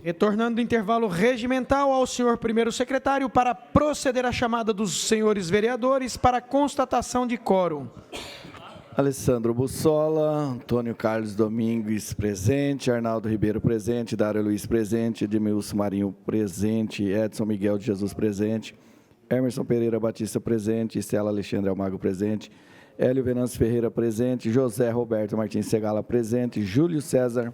Retornando do intervalo regimental ao senhor primeiro secretário para proceder à chamada dos senhores vereadores para constatação de quórum. Alessandro Bussola, Antônio Carlos Domingues presente, Arnaldo Ribeiro presente, Dário Luiz presente, Edmilson Marinho presente, Edson Miguel de Jesus presente, Emerson Pereira Batista presente, Estela Alexandre Almago presente, Hélio Venâncio Ferreira presente, José Roberto Martins Segala presente, Júlio César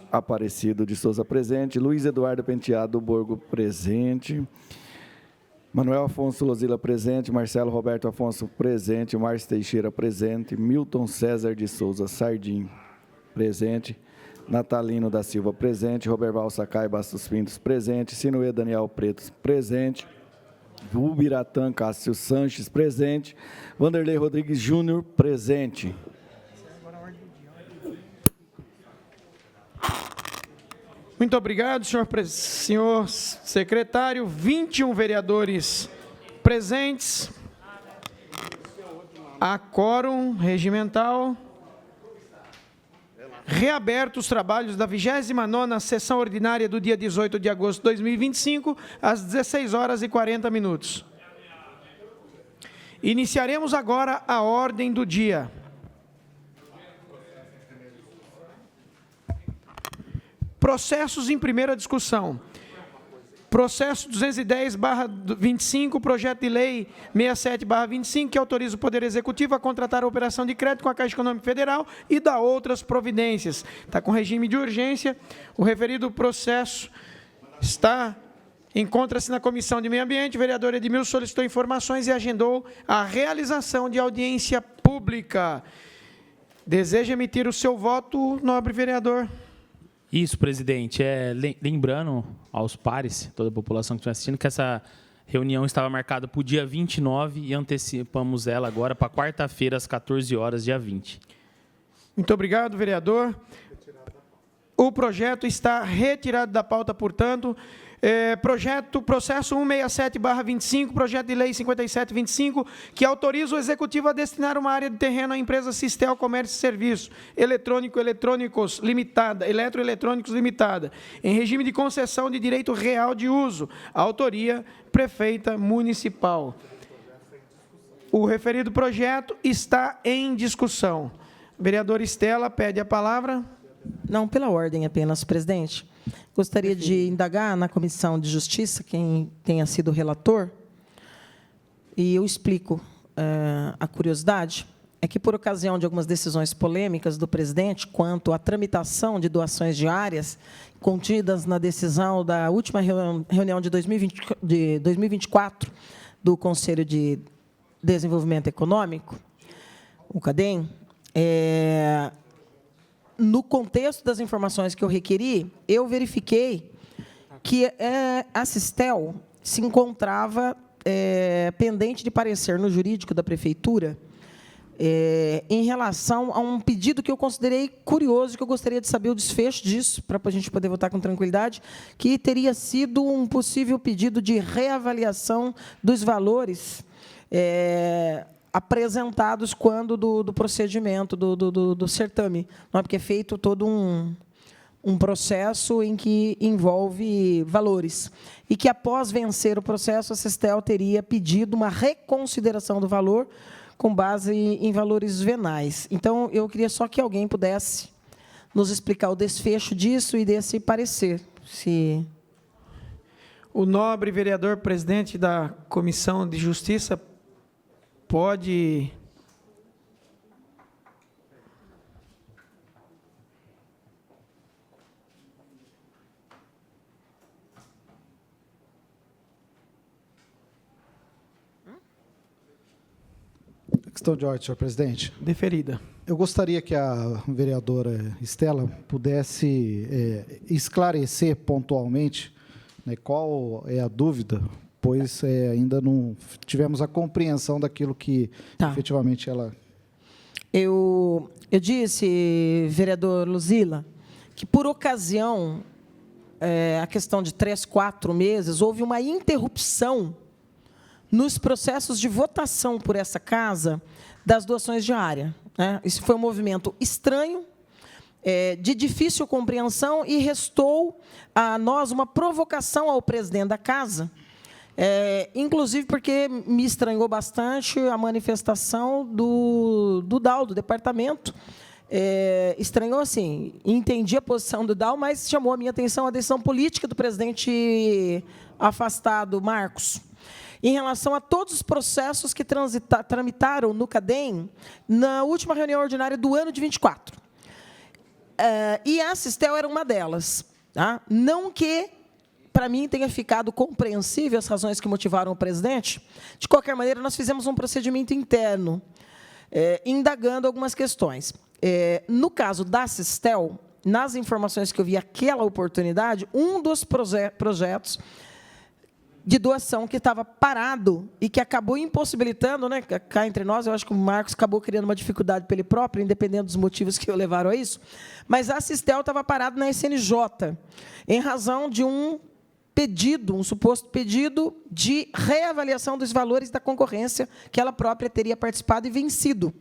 Aparecido de Souza presente, Luiz Eduardo Penteado Borgo presente, Manuel Afonso Lozila presente, Marcelo Roberto Afonso presente, Márcio Teixeira presente, Milton César de Souza Sardim presente, Natalino da Silva presente, Roberval Sakai Bastos Pintos presente, Sinuê Daniel Pretos presente, Ubiratã Cássio Sanches presente, Vanderlei Rodrigues Júnior presente. Muito obrigado, senhor secretário. 21 vereadores presentes. Há quórum regimental. Reaberto os trabalhos da 29ª sessão ordinária do dia 18 de agosto de 2025, às 16 horas e 40 minutos. Iniciaremos agora a ordem do dia. Processos em primeira discussão. Processo 210/25, projeto de lei 67/25, que autoriza o Poder Executivo a contratar a operação de crédito com a Caixa Econômica Federal e dá outras providências. Está com regime de urgência. O referido processo encontra-se na Comissão de Meio Ambiente. O vereador Edmilson solicitou informações e agendou a realização de audiência pública. Deseja emitir o seu voto, nobre vereador? Isso, presidente. Lembrando aos pares, toda a população que está assistindo, que essa reunião estava marcada para o dia 29 e antecipamos ela agora para quarta-feira, às 14 horas, dia 20. Muito obrigado, vereador. O projeto está retirado da pauta, portanto. Processo 167/25, projeto de lei 57/25, que autoriza o Executivo a destinar uma área de terreno à empresa Sistel Comércio e Serviço Eletroeletrônicos Limitada, em regime de concessão de direito real de uso. Autoria, Prefeita Municipal. O referido projeto está em discussão. Vereadora Estela pede a palavra. Não, pela ordem apenas, presidente. Gostaria de indagar na Comissão de Justiça, quem tenha sido relator, e eu explico a curiosidade, é que, por ocasião de algumas decisões polêmicas do presidente quanto à tramitação de doações diárias contidas na decisão da última reunião de 2024 do Conselho de Desenvolvimento Econômico, o CADEM, no contexto das informações que eu requeri, eu verifiquei que a Sistel se encontrava pendente de parecer no jurídico da Prefeitura em relação a um pedido que eu considerei curioso, que eu gostaria de saber o desfecho disso, para a gente poder votar com tranquilidade, que teria sido um possível pedido de reavaliação dos valores apresentados quando do procedimento do certame, não é? Porque é feito todo um processo em que envolve valores, e que, após vencer o processo, a Sistel teria pedido uma reconsideração do valor com base em valores venais. Então, eu queria só que alguém pudesse nos explicar o desfecho disso e desse parecer. O nobre vereador presidente da Comissão de Justiça pode... Questão de ordem, senhor presidente. Deferida. Eu gostaria que a vereadora Estela pudesse esclarecer pontualmente, né, qual é a dúvida, pois ainda não tivemos a compreensão daquilo que efetivamente ela... Eu disse, vereador Luzila, que, por ocasião, a questão de 3, 4 meses, houve uma interrupção nos processos de votação por essa casa das doações diárias, né? Isso foi um movimento estranho, de difícil compreensão e restou a nós uma provocação ao presidente da Casa, inclusive porque me estranhou bastante a manifestação do DAO, do departamento. Estranhou, assim, entendi a posição do DAO, mas chamou a minha atenção a decisão política do presidente afastado, Marcos, em relação a todos os processos que tramitaram no CADEM na última reunião ordinária do ano de 24. E a Sistel era uma delas. Tá? Não que, para mim, tenha ficado compreensível as razões que motivaram o presidente. De qualquer maneira, nós fizemos um procedimento interno, indagando algumas questões. No caso da Sistel, nas informações que eu vi aquela oportunidade, um dos projetos de doação que estava parado e que acabou impossibilitando, né, cá entre nós, eu acho que o Marcos acabou criando uma dificuldade para ele próprio, independente dos motivos que o levaram a isso, mas a Sistel estava parada na SNJ, em razão de um pedido, um suposto pedido de reavaliação dos valores da concorrência que ela própria teria participado e vencido.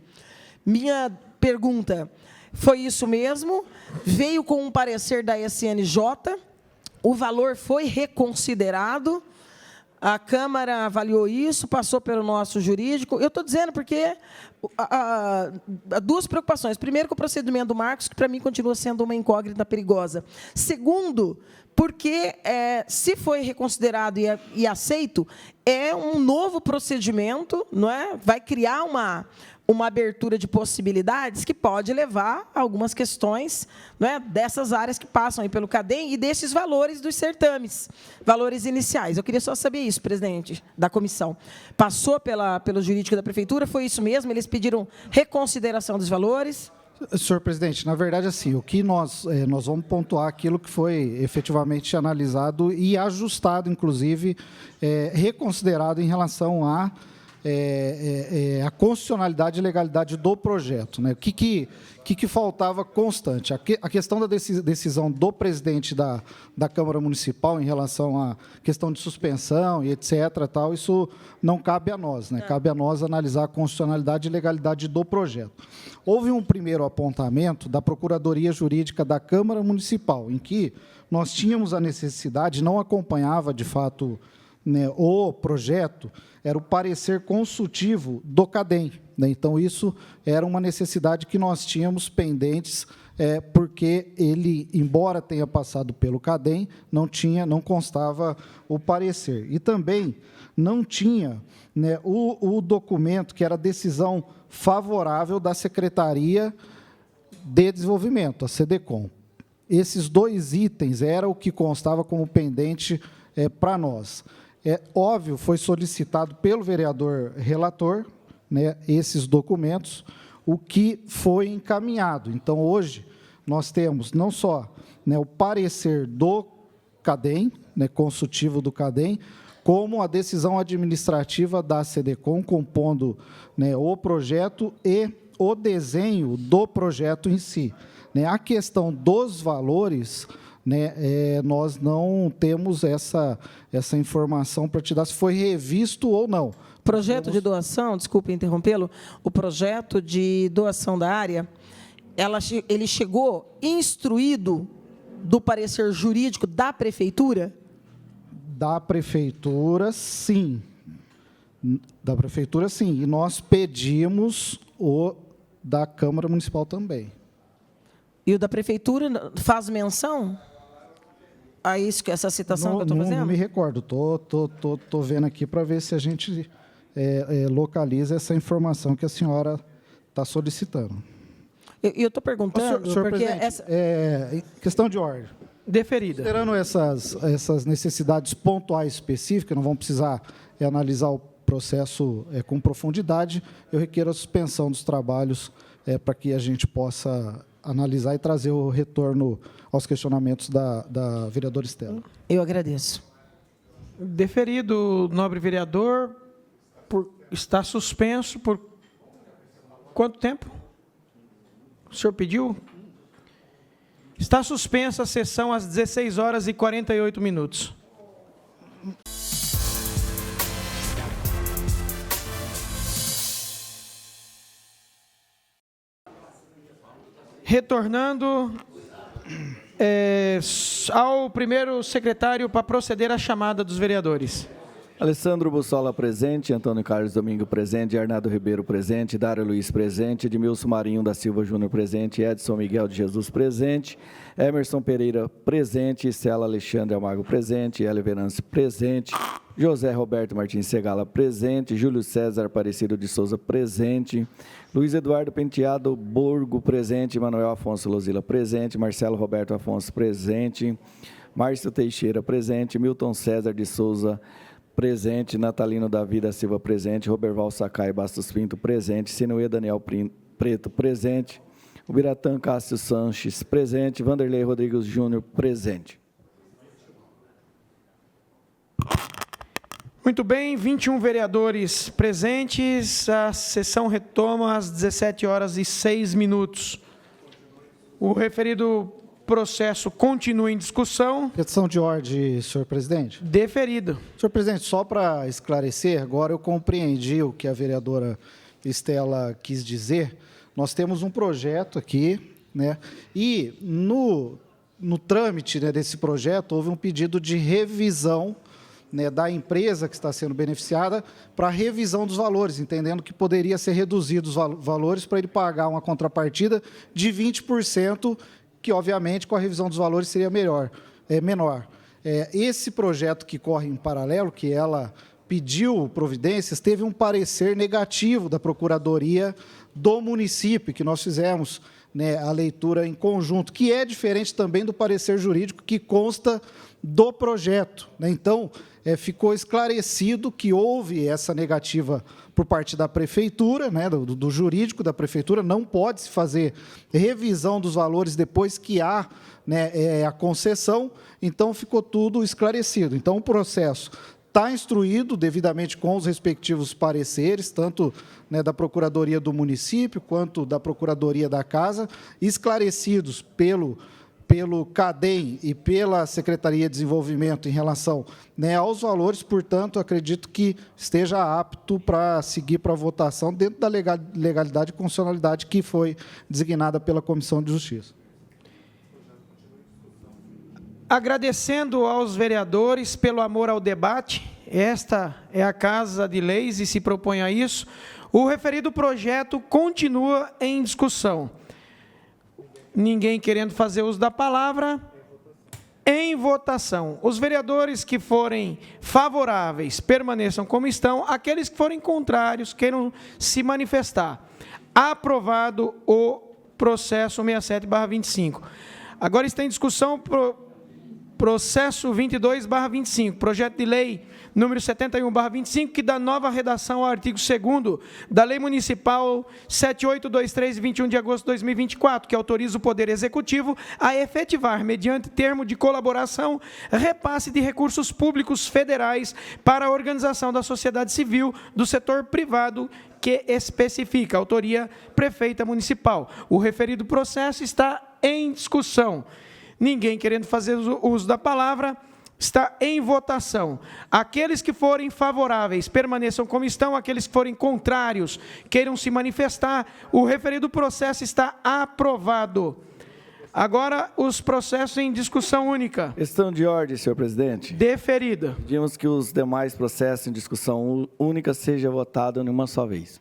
Minha pergunta, foi isso mesmo? Veio com um parecer da SNJ, o valor foi reconsiderado, a Câmara avaliou isso, passou pelo nosso jurídico. Eu estou dizendo porque há duas preocupações. Primeiro, com o procedimento do Marcos, que, para mim, continua sendo uma incógnita perigosa. Segundo, porque, se foi reconsiderado e aceito, é um novo procedimento, não é? Vai criar uma abertura de possibilidades que pode levar a algumas questões, não é, dessas áreas que passam aí pelo CADEM e desses valores dos certames, valores iniciais. Eu queria só saber isso, presidente da comissão. Passou pelo jurídico da Prefeitura, foi isso mesmo? Eles pediram reconsideração dos valores? Senhor presidente, na verdade, assim, o que nós vamos pontuar aquilo que foi efetivamente analisado e ajustado, inclusive, reconsiderado em relação a constitucionalidade e legalidade do projeto. Né? O que faltava constante? A questão da decisão do presidente da Câmara Municipal em relação à questão de suspensão e etc., tal, isso não cabe a nós. Né? Cabe a nós analisar a constitucionalidade e legalidade do projeto. Houve um primeiro apontamento da Procuradoria Jurídica da Câmara Municipal, em que nós tínhamos a necessidade, não acompanhava, de fato, né, o projeto, era o parecer consultivo do CADEM. Né? Então, isso era uma necessidade que nós tínhamos pendentes, porque ele, embora tenha passado pelo CADEM, não constava o parecer. E também não tinha, né, o documento, que era a decisão favorável da Secretaria de Desenvolvimento, a SEDECOM. Esses dois itens eram o que constava como pendente para nós. Óbvio, foi solicitado pelo vereador relator, né, esses documentos, o que foi encaminhado. Então, hoje, nós temos não só, né, o parecer do CADEM, né, consultivo do CADEM, como a decisão administrativa da SEDECOM, compondo, né, o projeto e o desenho do projeto em si. Né, a questão dos valores, né, nós não temos essa informação para te dar se foi revisto ou não. Projeto de doação, desculpe interrompê-lo, o projeto de doação da área, ele chegou instruído do parecer jurídico da Prefeitura? Da Prefeitura, sim. Da Prefeitura, sim. E nós pedimos o da Câmara Municipal também. E o da Prefeitura faz menção a isso, que essa citação que eu estou fazendo? Não me recordo. Estou vendo aqui para ver se a gente localiza essa informação que a senhora está solicitando. Eu estou perguntando, senhor porque questão de ordem. Deferida. Considerando essas necessidades pontuais específicas, não vão precisar analisar o processo com profundidade, eu requero a suspensão dos trabalhos para que a gente possa analisar e trazer o retorno aos questionamentos da vereadora Estela. Eu agradeço. Deferido, nobre vereador, está suspenso por quanto tempo? O senhor pediu? Está suspensa a sessão às 16h48. Retornando ao primeiro secretário para proceder à chamada dos vereadores. Alessandro Bussola presente, Antônio Carlos Domingo presente, Arnaldo Ribeiro presente, Dário Luiz presente, Edmilson Marinho da Silva Júnior presente, Edson Miguel de Jesus presente, Emerson Pereira presente, Estela Alexandre Amago presente, Hélio Venâncio presente, José Roberto Martins Segala presente, Júlio César Aparecido de Souza presente, Luiz Eduardo Penteado Borgo presente, Manuel Afonso Lozila presente, Marcelo Roberto Afonso presente, Márcio Teixeira presente, Milton César de Souza presente, Natalino Davi da Silva presente, Roberval Sakai Bastos Pinto presente, Sinuê Daniel Preto presente, Ubiratã Cássio Sanches presente, Vanderlei Rodrigues Júnior presente. Muito bem, 21 vereadores presentes, a sessão retoma às 17h06. O referido processo continua em discussão. Petição de ordem, senhor presidente. Deferido. Senhor presidente, só para esclarecer, agora eu compreendi o que a vereadora Estela quis dizer. Nós temos um projeto aqui, né? E no trâmite, né, desse projeto houve um pedido de revisão, né, da empresa que está sendo beneficiada para revisão dos valores, entendendo que poderia ser reduzido os valores para ele pagar uma contrapartida de 20%, que, obviamente, com a revisão dos valores seria menor. Esse projeto que corre em paralelo, que ela pediu providências, teve um parecer negativo da Procuradoria do município, que nós fizemos, né, a leitura em conjunto, que é diferente também do parecer jurídico que consta do projeto, né? Então, ficou esclarecido que houve essa negativa por parte da prefeitura, né, do jurídico da prefeitura, não pode se fazer revisão dos valores depois que há, né, a concessão, então ficou tudo esclarecido. Então, o processo está instruído devidamente com os respectivos pareceres, tanto, né, da Procuradoria do município quanto da Procuradoria da Casa, esclarecidos pelo CADEM e pela Secretaria de Desenvolvimento em relação, né, aos valores, portanto, acredito que esteja apto para seguir para a votação dentro da legalidade e constitucionalidade que foi designada pela Comissão de Justiça. Agradecendo aos vereadores pelo amor ao debate, esta é a Casa de Leis e se propõe a isso, o referido projeto continua em discussão. Ninguém querendo fazer uso da palavra, em votação. Os vereadores que forem favoráveis permaneçam como estão, aqueles que forem contrários queiram se manifestar. Aprovado o processo 67/25. Agora está em discussão processo 22/25, projeto de lei número 71/25, que dá nova redação ao artigo 2º da Lei Municipal 7823, de 21 de agosto de 2024, que autoriza o Poder Executivo a efetivar, mediante termo de colaboração, repasse de recursos públicos federais para a organização da sociedade civil do setor privado, que especifica a autoria prefeita municipal. O referido processo está em discussão. Ninguém querendo fazer uso da palavra, está em votação. Aqueles que forem favoráveis permaneçam como estão, aqueles que forem contrários queiram se manifestar. O referido processo está aprovado. Agora, os processos em discussão única. Questão de ordem, senhor presidente. Deferida. Pedimos que os demais processos em discussão única sejam votados em uma só vez.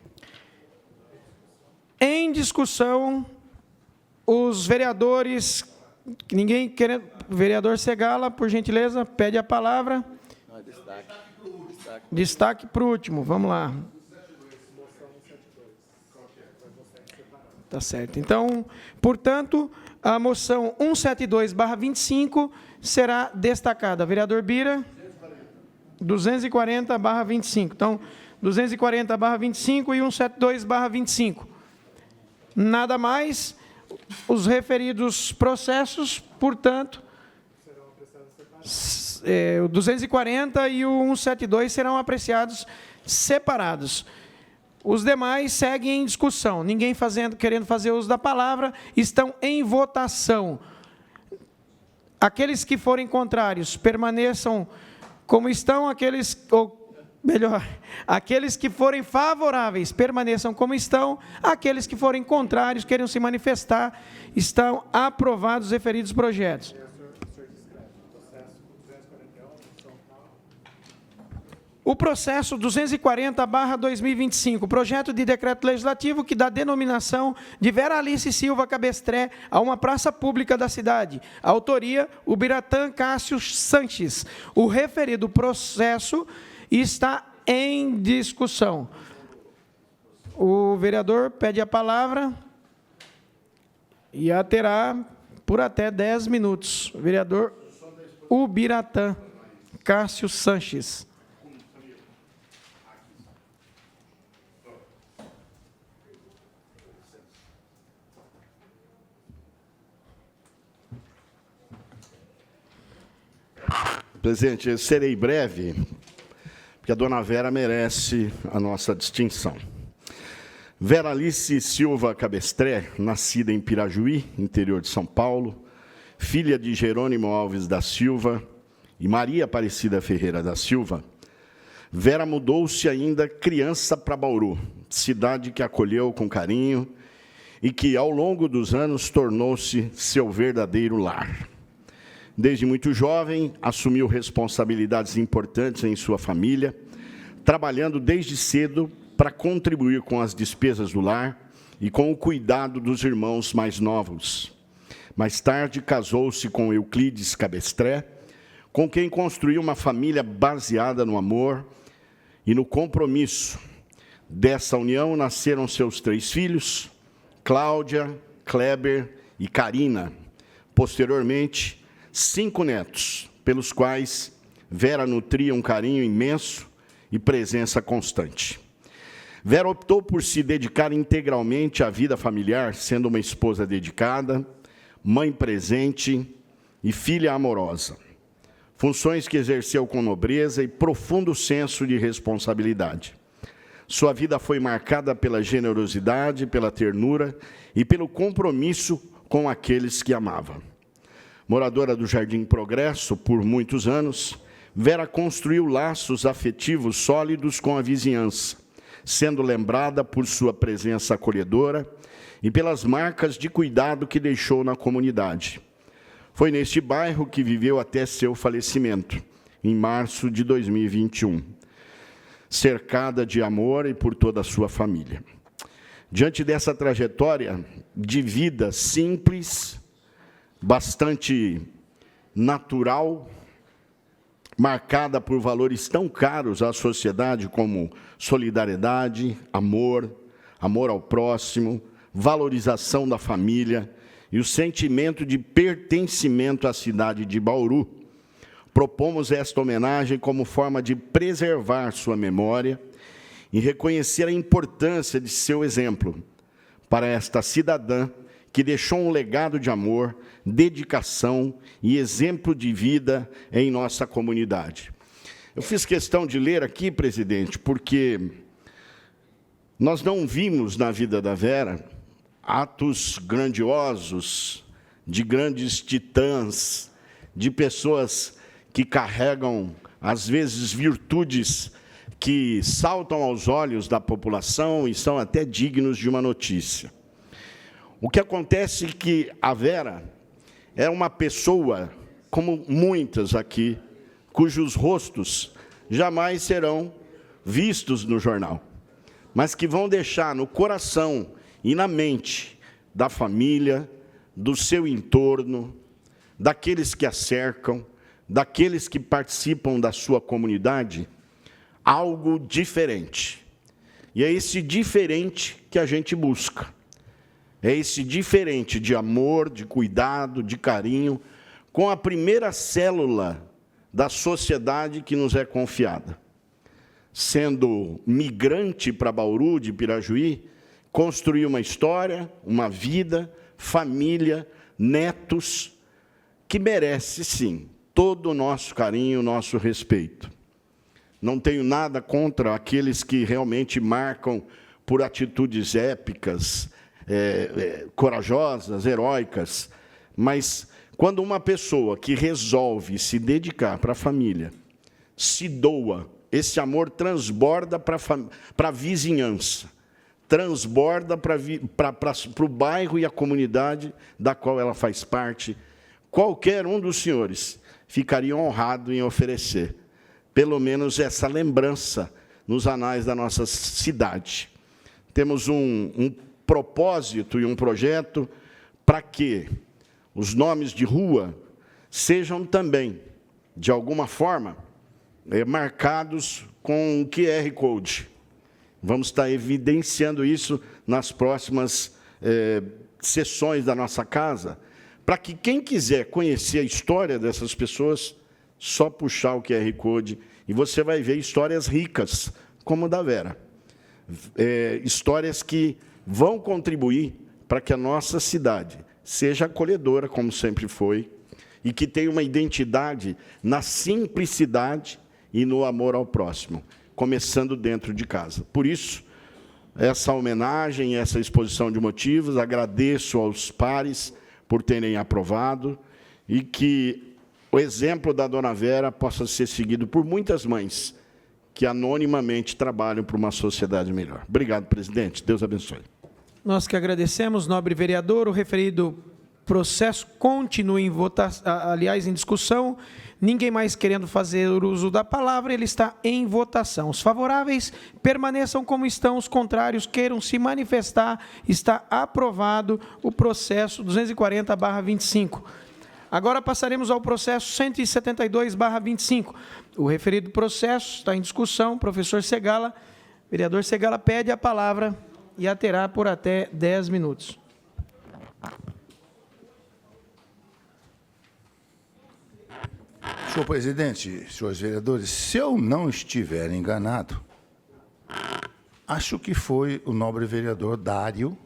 Em discussão, os vereadores... Ninguém querendo... Vereador Segala, por gentileza, pede a palavra. Destaque para o último, vamos lá. Tá certo. Então, portanto, a moção 172/25 será destacada. Vereador Bira, 240/25. Então, 240/25 e 172/25. Nada mais. Os referidos processos, portanto, o 240 e o 172 serão apreciados separados. Os demais seguem em discussão. Ninguém querendo fazer uso da palavra, estão em votação. Aqueles que forem contrários, permaneçam como estão. Aqueles Melhor, aqueles que forem favoráveis permaneçam como estão, aqueles que forem contrários, queiram se manifestar, estão aprovados os referidos projetos. O processo 240/2025, projeto de decreto legislativo que dá denominação de Vera Alice Silva Cabestré a uma praça pública da cidade. Autoria, Ubiratã Cássio Sanches. O referido processo está em discussão. O vereador pede a palavra e a terá por até 10 minutos. Vereador Ubiratã Cássio Sanches. Presidente, eu serei breve, porque a dona Vera merece a nossa distinção. Vera Alice Silva Cabestré, nascida em Pirajuí, interior de São Paulo, filha de Jerônimo Alves da Silva e Maria Aparecida Ferreira da Silva, Vera mudou-se ainda criança para Bauru, cidade que acolheu com carinho e que, ao longo dos anos, tornou-se seu verdadeiro lar. Desde muito jovem, assumiu responsabilidades importantes em sua família, trabalhando desde cedo para contribuir com as despesas do lar e com o cuidado dos irmãos mais novos. Mais tarde, casou-se com Euclides Cabestré, com quem construiu uma família baseada no amor e no compromisso. Dessa união nasceram seus 3 filhos, Cláudia, Kleber e Karina. Posteriormente, 5 netos, pelos quais Vera nutria um carinho imenso e presença constante. Vera optou por se dedicar integralmente à vida familiar, sendo uma esposa dedicada, mãe presente e filha amorosa. Funções que exerceu com nobreza e profundo senso de responsabilidade. Sua vida foi marcada pela generosidade, pela ternura e pelo compromisso com aqueles que amava. Moradora do Jardim Progresso por muitos anos, Vera construiu laços afetivos sólidos com a vizinhança, sendo lembrada por sua presença acolhedora e pelas marcas de cuidado que deixou na comunidade. Foi neste bairro que viveu até seu falecimento, em março de 2021, cercada de amor e por toda a sua família. Diante dessa trajetória de vida simples, bastante natural, marcada por valores tão caros à sociedade como solidariedade, amor ao próximo, valorização da família e o sentimento de pertencimento à cidade de Bauru. Propomos esta homenagem como forma de preservar sua memória e reconhecer a importância de seu exemplo para esta cidadã que deixou um legado de amor, dedicação e exemplo de vida em nossa comunidade. Eu fiz questão de ler aqui, presidente, porque nós não vimos na vida da Vera atos grandiosos, de grandes titãs, de pessoas que carregam, às vezes, virtudes que saltam aos olhos da população e são até dignos de uma notícia. O que acontece é que a Vera é uma pessoa, como muitas aqui, cujos rostos jamais serão vistos no jornal, mas que vão deixar no coração e na mente da família, do seu entorno, daqueles que a cercam, daqueles que participam da sua comunidade, algo diferente. E é esse diferente que a gente busca. É esse diferente de amor, de cuidado, de carinho, com a primeira célula da sociedade que nos é confiada. Sendo migrante para Bauru, de Pirajuí, construir uma história, uma vida, família, netos, que merece, sim, todo o nosso carinho, o nosso respeito. Não tenho nada contra aqueles que realmente marcam por atitudes épicas, corajosas, heróicas, mas quando uma pessoa que resolve se dedicar para a família, se doa. Esse amor transborda para a vizinhança, transborda para o bairro e a comunidade da qual ela faz parte. Qualquer um dos senhores ficaria honrado em oferecer, pelo menos, essa lembrança nos anais da nossa cidade. Temos um propósito e um projeto para que os nomes de rua sejam também, de alguma forma, marcados com o QR Code. Vamos estar evidenciando isso nas próximas sessões da nossa casa, para que quem quiser conhecer a história dessas pessoas, só puxar o QR Code e você vai ver histórias ricas, como a da Vera. Histórias que vão contribuir para que a nossa cidade seja acolhedora, como sempre foi, e que tenha uma identidade na simplicidade e no amor ao próximo, começando dentro de casa. Por isso, essa homenagem, essa exposição de motivos, agradeço aos pares por terem aprovado e que o exemplo da dona Vera possa ser seguido por muitas mães que anonimamente trabalham para uma sociedade melhor. Obrigado, presidente. Deus abençoe. Nós que agradecemos, nobre vereador. O referido processo continua em votação, aliás, em discussão. Ninguém mais querendo fazer uso da palavra, ele está em votação. Os favoráveis permaneçam como estão, os contrários queiram se manifestar. Está aprovado o processo 240/25. Agora passaremos ao processo 172/25. O referido processo está em discussão. Professor Segala, vereador Segala pede a palavra e a terá por até 10 minutos. Senhor presidente, senhores vereadores, se eu não estiver enganado, acho que foi o nobre vereador Dário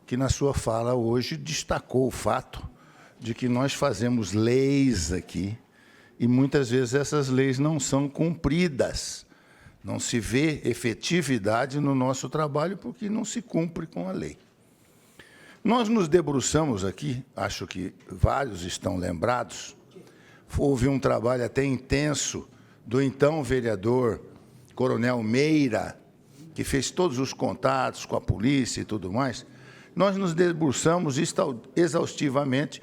que, na sua fala hoje, destacou o fato de que nós fazemos leis aqui e, muitas vezes, essas leis não são cumpridas. Não se vê efetividade no nosso trabalho porque não se cumpre com a lei. Nós nos debruçamos aqui, acho que vários estão lembrados, houve um trabalho até intenso do então vereador Coronel Meira, que fez todos os contatos com a polícia e tudo mais. Nós nos debruçamos exaustivamente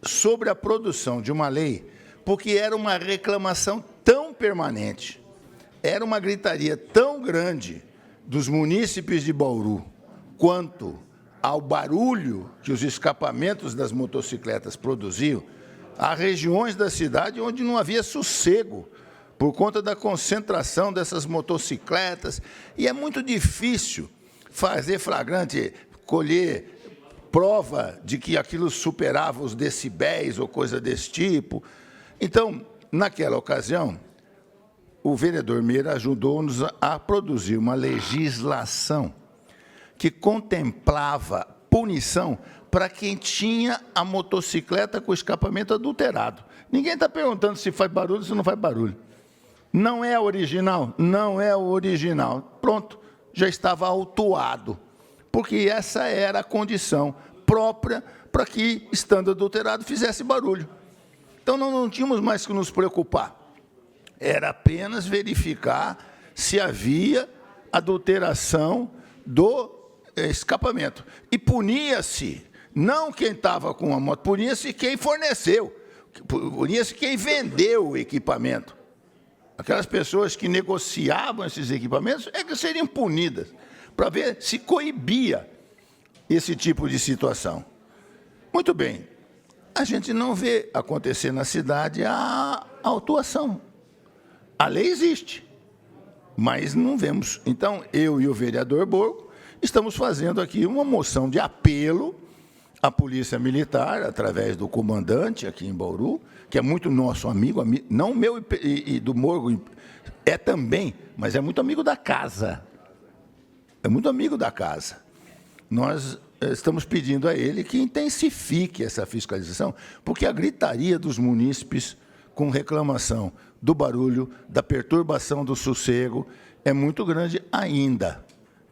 sobre a produção de uma lei, porque era uma reclamação tão permanente, era uma gritaria tão grande dos munícipes de Bauru, quanto ao barulho que os escapamentos das motocicletas produziam. Há regiões da cidade onde não havia sossego, por conta da concentração dessas motocicletas, e é muito difícil fazer flagrante, colher prova de que aquilo superava os decibéis ou coisa desse tipo. Então, naquela ocasião, o vereador Meira ajudou-nos a produzir uma legislação que contemplava punição para quem tinha a motocicleta com escapamento adulterado. Ninguém está perguntando se faz barulho ou se não faz barulho. Não é original? Não é o original. Pronto, já estava autuado, porque essa era a condição própria para que, estando adulterado, fizesse barulho. Então, não tínhamos mais que nos preocupar. Era apenas verificar se havia adulteração do escapamento. E punia-se não quem estava com a moto, punia-se quem forneceu, punia-se quem vendeu o equipamento. Aquelas pessoas que negociavam esses equipamentos é que seriam punidas, para ver se coibia esse tipo de situação. Muito bem, a gente não vê acontecer na cidade a autuação. A lei existe, mas não vemos. Então, eu e o vereador Borgo estamos fazendo aqui uma moção de apelo à Polícia Militar, através do comandante aqui em Bauru, que é muito nosso amigo, não meu e do Morgo, é também, mas é muito amigo da casa. É muito amigo da casa. Nós estamos pedindo a ele que intensifique essa fiscalização, porque a gritaria dos munícipes com reclamação do barulho, da perturbação do sossego, é muito grande ainda,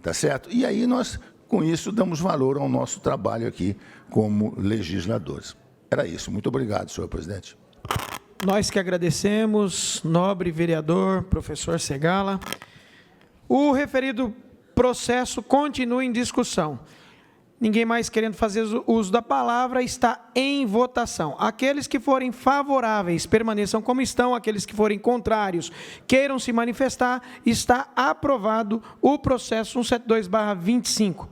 tá certo? E aí nós, com isso, damos valor ao nosso trabalho aqui como legisladores. Era isso. Muito obrigado, senhor presidente. Nós que agradecemos, nobre vereador, professor Segala. O referido processo continua em discussão. Ninguém mais querendo fazer uso da palavra, está em votação. Aqueles que forem favoráveis, permaneçam como estão. Aqueles que forem contrários, queiram se manifestar. Está aprovado o processo 172/25.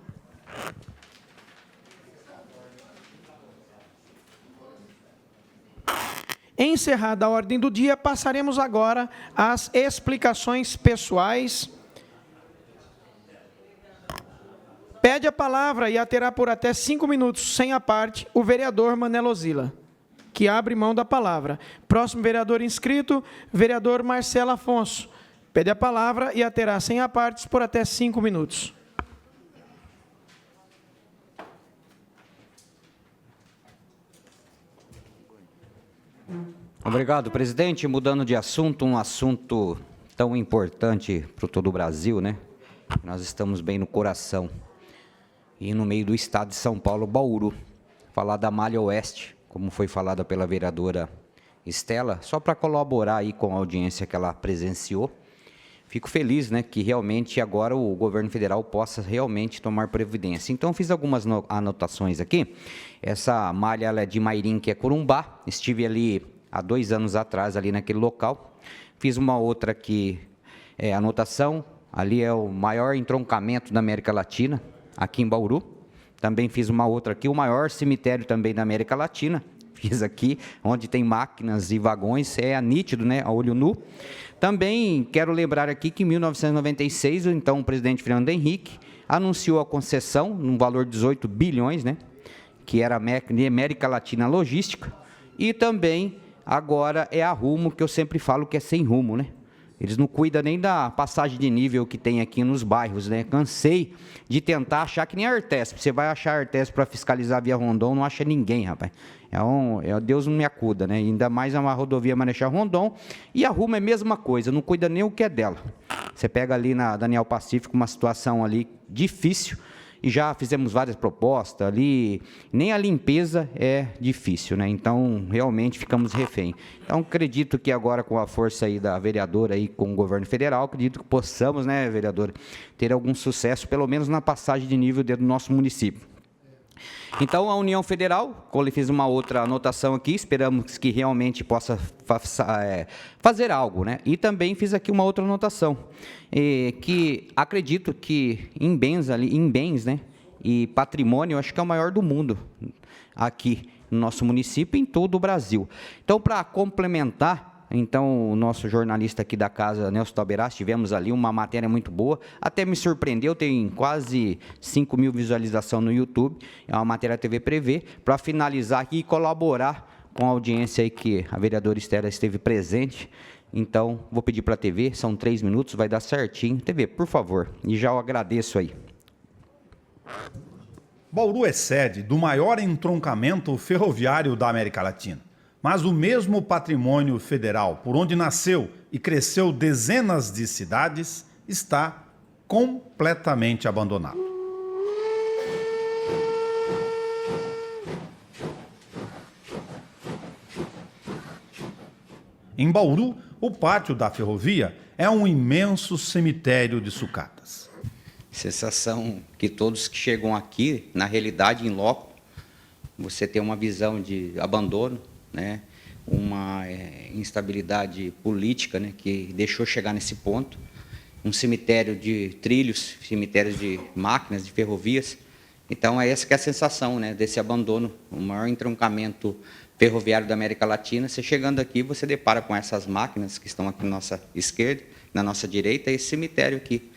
Encerrada a ordem do dia, passaremos agora às explicações pessoais. Pede a palavra e a terá por até 5 minutos, sem a parte, o vereador Manelo Zila, que abre mão da palavra. Próximo vereador inscrito, vereador Marcelo Afonso. Pede a palavra e a terá sem a parte por até 5 minutos. Obrigado, presidente. Mudando de assunto, um assunto tão importante para todo o Brasil, né? Nós estamos bem no coração e no meio do estado de São Paulo, Bauru. Falar da Malha Oeste, como foi falada pela vereadora Estela, só para colaborar aí com a audiência que ela presenciou. Fico feliz, né, que realmente agora o governo federal possa realmente tomar providência. Então, fiz algumas anotações aqui. Essa malha ela é de Mairim, que é Corumbá. Estive ali há 2 anos atrás, ali naquele local. Fiz uma outra aqui, anotação. Ali é o maior entroncamento da América Latina, aqui em Bauru. Também fiz uma outra aqui, o maior cemitério também da América Latina. Fiz aqui, onde tem máquinas e vagões, é nítido, né, a olho nu. Também quero lembrar aqui que em 1996, então, o presidente Fernando Henrique anunciou a concessão, num valor de 18 bilhões, né, que era a América Latina Logística, e também, agora, é a Rumo, que eu sempre falo que é sem rumo, né. Eles não cuidam nem da passagem de nível que tem aqui nos bairros, né? Cansei de tentar achar que nem a Artesp. Você vai achar a Artesp para fiscalizar via Rondon, não acha ninguém, rapaz. Deus não me acuda, né? Ainda mais uma rodovia Marechal Rondon. E a Rumo é a mesma coisa, não cuida nem o que é dela. Você pega ali na Daniel Pacífico uma situação ali difícil, e já fizemos várias propostas ali, nem a limpeza é difícil, né? Então, realmente ficamos refém. Então, acredito que agora, com a força aí da vereadora aí com o governo federal, acredito que possamos, né, vereadora, ter algum sucesso, pelo menos na passagem de nível dentro do nosso município. Então, a União Federal, eu fiz uma outra anotação aqui, esperamos que realmente possa fazer algo, né? E também fiz aqui uma outra anotação, que acredito que em bens, né, e patrimônio, eu acho que é o maior do mundo aqui no nosso município e em todo o Brasil. Então, para complementar, então, o nosso jornalista aqui da casa, Nelson Taberás, tivemos ali uma matéria muito boa, até me surpreendeu, tem quase 5 mil visualizações no YouTube, é uma matéria da TV Prevê, para finalizar aqui e colaborar com a audiência aí que a vereadora Estela esteve presente. Então, vou pedir para a TV, são 3 minutos, vai dar certinho. TV, por favor, e já eu agradeço aí. Bauru é sede do maior entroncamento ferroviário da América Latina. Mas o mesmo patrimônio federal, por onde nasceu e cresceu dezenas de cidades, está completamente abandonado. Em Bauru, o pátio da ferrovia é um imenso cemitério de sucatas. Sensação que todos que chegam aqui, na realidade, em loco, você tem uma visão de abandono, né, uma instabilidade política, né, que deixou chegar nesse ponto, um cemitério de trilhos, cemitérios de máquinas, de ferrovias. Então, essa que é a sensação, né, desse abandono, o maior entroncamento ferroviário da América Latina. Você chegando aqui, você depara com essas máquinas que estão aqui na nossa esquerda, na nossa direita, e esse cemitério aqui,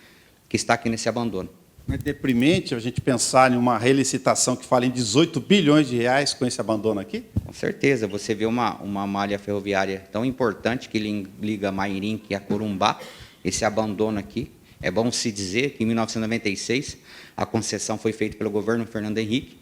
que está aqui nesse abandono. É deprimente a gente pensar em uma relicitação que fala em 18 bilhões de reais com esse abandono aqui? Com certeza, você vê uma malha ferroviária tão importante que liga Mairim, que é Corumbá, esse abandono aqui. É bom se dizer que em 1996 a concessão foi feita pelo governo Fernando Henrique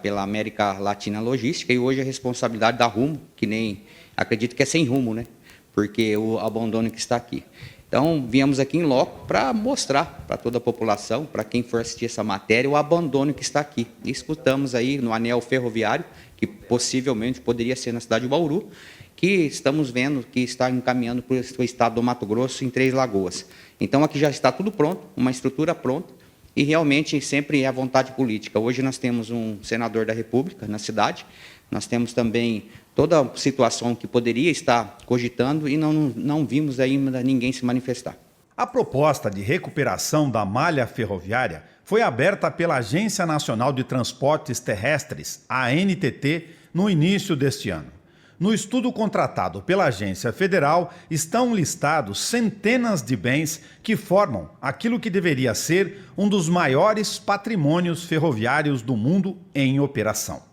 pela América Latina Logística, e hoje a responsabilidade da Rumo, que nem acredito que é sem rumo, né? Porque o abandono que está aqui. Então, viemos aqui em loco para mostrar para toda a população, para quem for assistir essa matéria, o abandono que está aqui. E escutamos aí no anel ferroviário, que possivelmente poderia ser na cidade de Bauru, que estamos vendo que está encaminhando para o estado do Mato Grosso, em Três Lagoas. Então, aqui já está tudo pronto, uma estrutura pronta, e realmente sempre é a vontade política. Hoje nós temos um senador da República na cidade, nós temos também toda a situação que poderia estar cogitando e não vimos ainda ninguém se manifestar. A proposta de recuperação da malha ferroviária foi aberta pela Agência Nacional de Transportes Terrestres, a ANTT, no início deste ano. No estudo contratado pela agência federal, estão listados centenas de bens que formam aquilo que deveria ser um dos maiores patrimônios ferroviários do mundo em operação.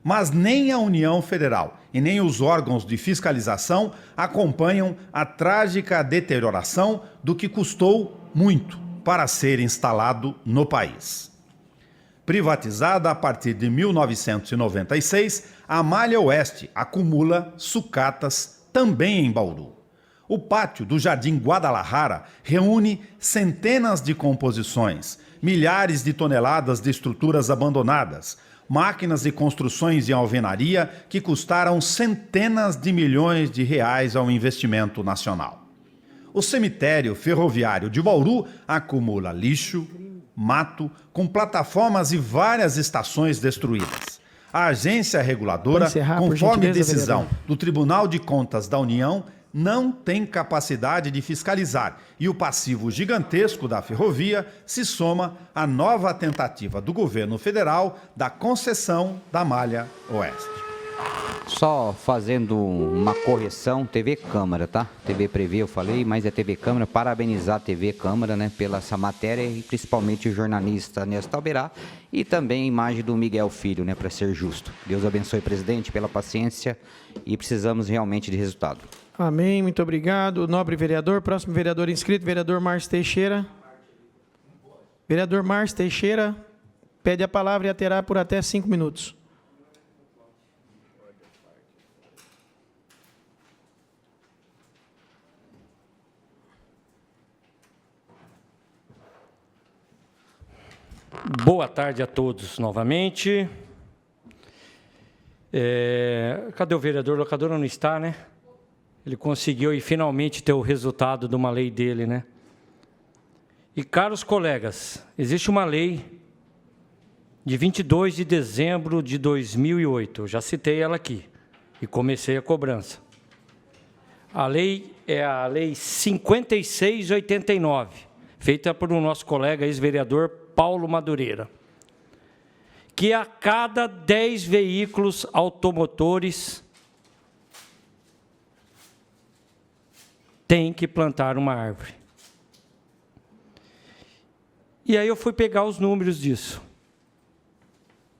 Mas nem a União Federal e nem os órgãos de fiscalização acompanham a trágica deterioração do que custou muito para ser instalado no país. Privatizada a partir de 1996, a Malha Oeste acumula sucatas também em Bauru. O pátio do Jardim Guadalajara reúne centenas de composições, milhares de toneladas de estruturas abandonadas, máquinas e construções de alvenaria que custaram centenas de milhões de reais ao investimento nacional. O cemitério ferroviário de Bauru acumula lixo, mato, com plataformas e várias estações destruídas. A agência reguladora, conforme decisão do Tribunal de Contas da União, não tem capacidade de fiscalizar e o passivo gigantesco da ferrovia se soma à nova tentativa do governo federal da concessão da Malha Oeste. Só fazendo uma correção, TV Câmara, tá? TV Prevê eu falei, mas é TV Câmara. Parabenizar a TV Câmara, né, pela essa matéria e principalmente o jornalista Néstor Alberá e também a imagem do Miguel Filho, né, para ser justo. Deus abençoe, presidente, pela paciência e precisamos realmente de resultado. Amém, muito obrigado. Nobre vereador, próximo vereador inscrito, vereador Márcio Teixeira. Vereador Márcio Teixeira pede a palavra e a terá por até 5 minutos. Boa tarde a todos novamente. Cadê o vereador? O locador não está, né? Ele conseguiu e finalmente ter o resultado de uma lei dele, né? E, caros colegas, existe uma lei de 22 de dezembro de 2008. Eu já citei ela aqui e comecei a cobrança. A lei é a Lei 5689, feita por um nosso colega ex-vereador Paulo Madureira, que a cada 10 veículos automotores tem que plantar uma árvore. E aí eu fui pegar os números disso.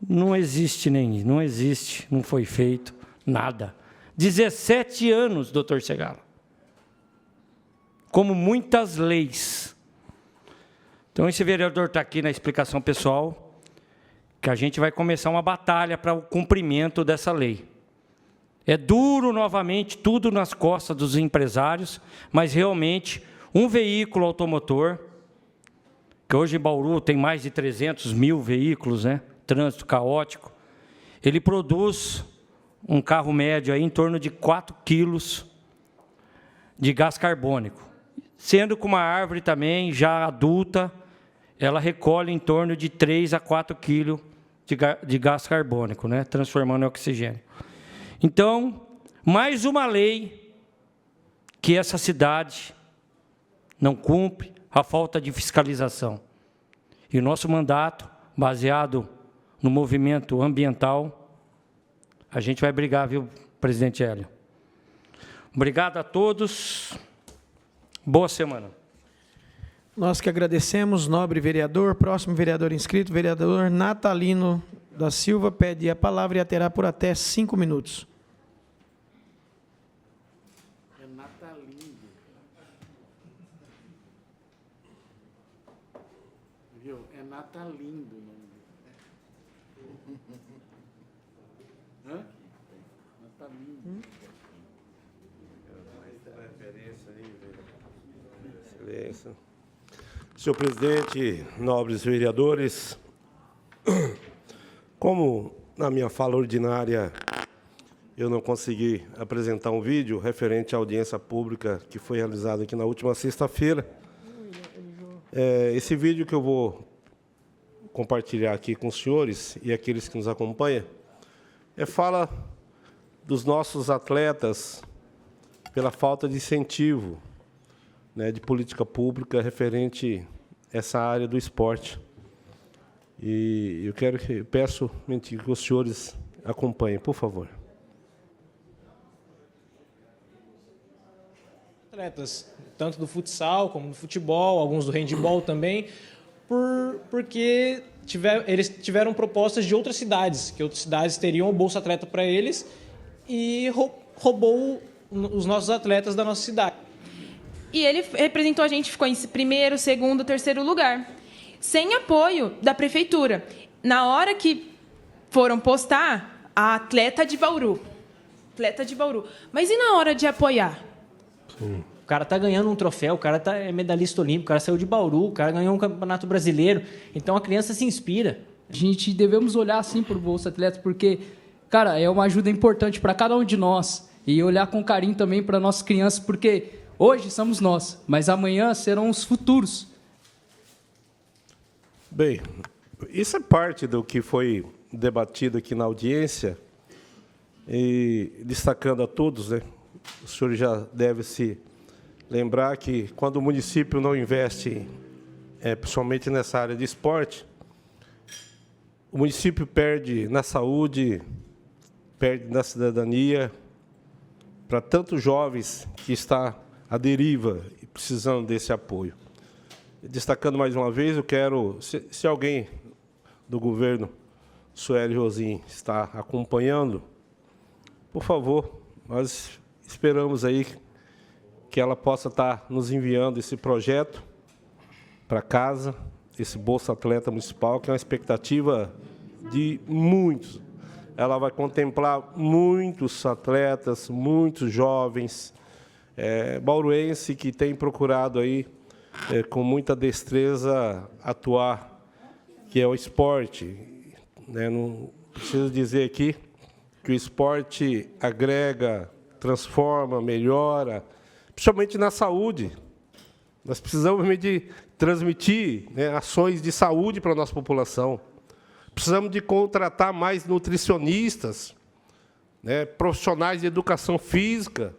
Não existe, não foi feito nada. 17 anos, doutor Segala. Como muitas leis. Então, esse vereador está aqui na explicação pessoal, que a gente vai começar uma batalha para o cumprimento dessa lei. É duro, novamente, tudo nas costas dos empresários, mas, realmente, um veículo automotor, que hoje em Bauru tem mais de 300 mil veículos, né? Trânsito caótico, ele produz um carro médio aí em torno de 4 quilos de gás carbônico. Sendo que uma árvore também, já adulta, ela recolhe em torno de 3 a 4 quilos de gás carbônico, né? Transformando em oxigênio. Então, mais uma lei que essa cidade não cumpre, a falta de fiscalização. E o nosso mandato, baseado no movimento ambiental, a gente vai brigar, viu, presidente Hélio? Obrigado a todos. Boa semana. Nós que agradecemos, nobre vereador. Próximo vereador inscrito, vereador Natalino da Silva, pede a palavra e a terá por até 5 minutos. É Natalino. Viu? É Natalino o nome dele. Hã? Natalino. Excelência. Senhor presidente, nobres vereadores, como na minha fala ordinária eu não consegui apresentar um vídeo referente à audiência pública que foi realizada aqui na última sexta-feira. Esse vídeo que eu vou compartilhar aqui com os senhores e aqueles que nos acompanham fala dos nossos atletas pela falta de incentivo, né, de política pública referente a essa área do esporte. E eu peço que os senhores acompanhem, por favor. Atletas, tanto do futsal como do futebol, alguns do handebol também, porque eles tiveram propostas de outras cidades, que outras cidades teriam o Bolsa Atleta para eles e roubou os nossos atletas da nossa cidade. E ele representou a gente, ficou em primeiro, segundo, terceiro lugar, sem apoio da prefeitura. Na hora que foram postar, a atleta de Bauru. Mas e na hora de apoiar? O cara tá ganhando um troféu, o cara é medalhista olímpico, o cara saiu de Bauru, o cara ganhou um campeonato brasileiro. Então a criança se inspira. A gente devemos olhar assim para o Bolsa Atleta, porque, cara, é uma ajuda importante para cada um de nós. E olhar com carinho também para nossas crianças, porque hoje somos nós, mas amanhã serão os futuros. Bem, isso é parte do que foi debatido aqui na audiência, e destacando a todos, né? O senhor já deve se lembrar que quando o município não investe, principalmente nessa área de esporte, o município perde na saúde, perde na cidadania, para tantos jovens que está à deriva e precisando desse apoio. Destacando mais uma vez, eu quero, se alguém do governo Sueli Rosim está acompanhando, por favor, nós esperamos aí que ela possa estar nos enviando esse projeto para casa, esse Bolsa Atleta Municipal, que é uma expectativa de muitos. Ela vai contemplar muitos atletas, muitos jovens bauruenses que têm procurado aí, com muita destreza, atuar, que é o esporte. Não preciso dizer aqui que o esporte agrega, transforma, melhora, principalmente na saúde. Nós precisamos de transmitir, ações de saúde para a nossa população. Precisamos de contratar mais nutricionistas, profissionais de educação física.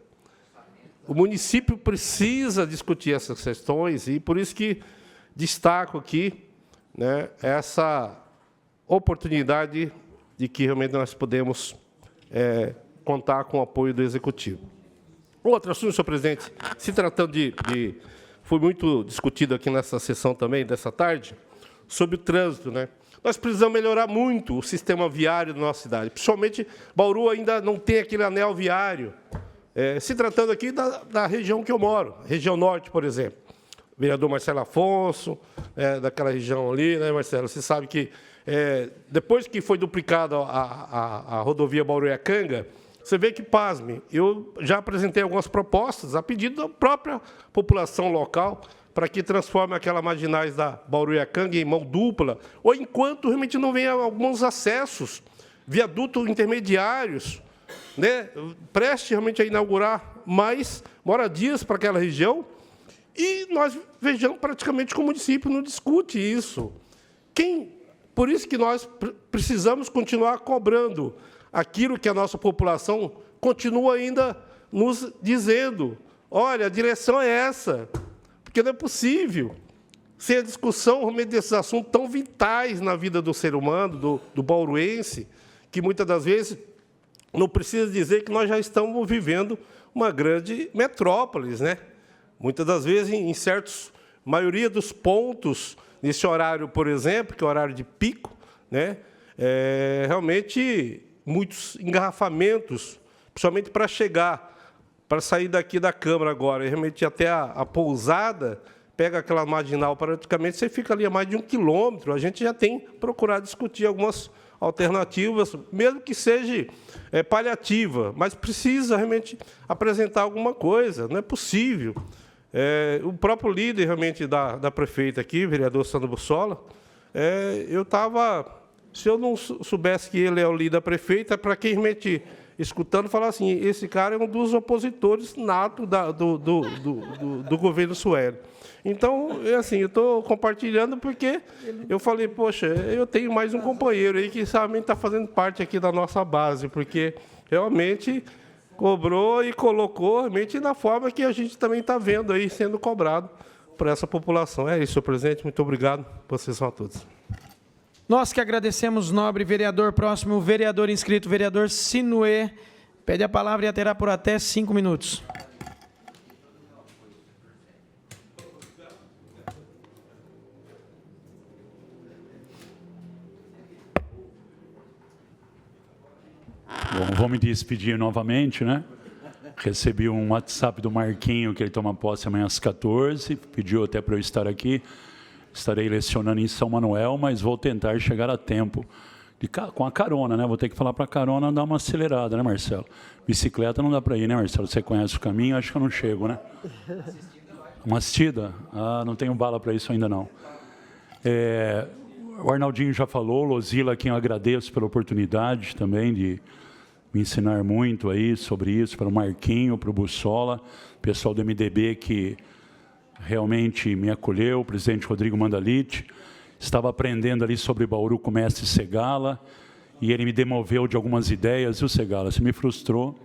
O município precisa discutir essas questões e, por isso que destaco aqui essa oportunidade de que realmente nós podemos contar com o apoio do Executivo. Outro assunto, senhor presidente, se tratando foi muito discutido aqui nessa sessão também, dessa tarde, sobre o trânsito, Nós precisamos melhorar muito o sistema viário da nossa cidade. Principalmente, Bauru ainda não tem aquele anel viário. Se tratando aqui da região que eu moro, região norte, por exemplo. O vereador Marcelo Afonso, daquela região ali, Marcelo? Você sabe que, depois que foi duplicada a rodovia Bauru-Iacanga, você vê que, pasme, eu já apresentei algumas propostas a pedido da própria população local para que transforme aquela marginais da Bauru-Iacanga em mão dupla, ou enquanto realmente não venha alguns acessos, viadutos intermediários, preste realmente a inaugurar mais moradias para aquela região, e nós vejamos praticamente que o município não discute isso. Por isso que nós precisamos continuar cobrando aquilo que a nossa população continua ainda nos dizendo. Olha, a direção é essa, porque não é possível, sem a discussão realmente desses assuntos tão vitais na vida do ser humano, do bauruense, que muitas das vezes não precisa dizer que nós já estamos vivendo uma grande metrópole, Muitas das vezes, em maioria dos pontos, nesse horário, por exemplo, que é o horário de pico, realmente muitos engarrafamentos, principalmente para sair daqui da Câmara agora, e realmente até a pousada, pega aquela marginal praticamente, você fica ali a mais de 1 quilômetro. A gente já tem procurado discutir algumas alternativas, mesmo que seja paliativa, mas precisa realmente apresentar alguma coisa, não é possível. O próprio líder realmente da prefeita aqui, o vereador Sandro Bussola, se eu não soubesse que ele é o líder da prefeita, para quem realmente escutando, falar assim, esse cara é um dos opositores nato do governo Sueli. Então, assim, eu estou compartilhando porque eu falei, poxa, eu tenho mais um companheiro aí que também está fazendo parte aqui da nossa base, porque realmente cobrou e colocou realmente da forma que a gente também está vendo aí sendo cobrado por essa população. É isso, senhor presidente. Muito obrigado. Vocês são a todos. Nós que agradecemos, nobre vereador. Próximo vereador inscrito, vereador Sinuê. Pede a palavra e terá por até 5 minutos. Bom, vou me despedir novamente, né? Recebi um WhatsApp do Marquinho, que ele toma posse amanhã às 14, pediu até para eu estar aqui. Estarei lecionando em São Manuel, mas vou tentar chegar a tempo. Com a carona, né? Vou ter que falar para a carona dar uma acelerada, né, Marcelo? Bicicleta não dá para ir, né, Marcelo? Você conhece o caminho, acho que eu não chego, né? Uma assistida? Ah, não tenho bala para isso ainda não. O Arnaldinho já falou, Lozila, a quem eu agradeço pela oportunidade também de me ensinar muito aí sobre isso, para o Marquinho, para o Bussola, pessoal do MDB que realmente me acolheu, o presidente Rodrigo Mandalite. Estava aprendendo ali sobre Bauru com o mestre Segala, e ele me demoveu de algumas ideias, viu, Segala? Você me frustrou,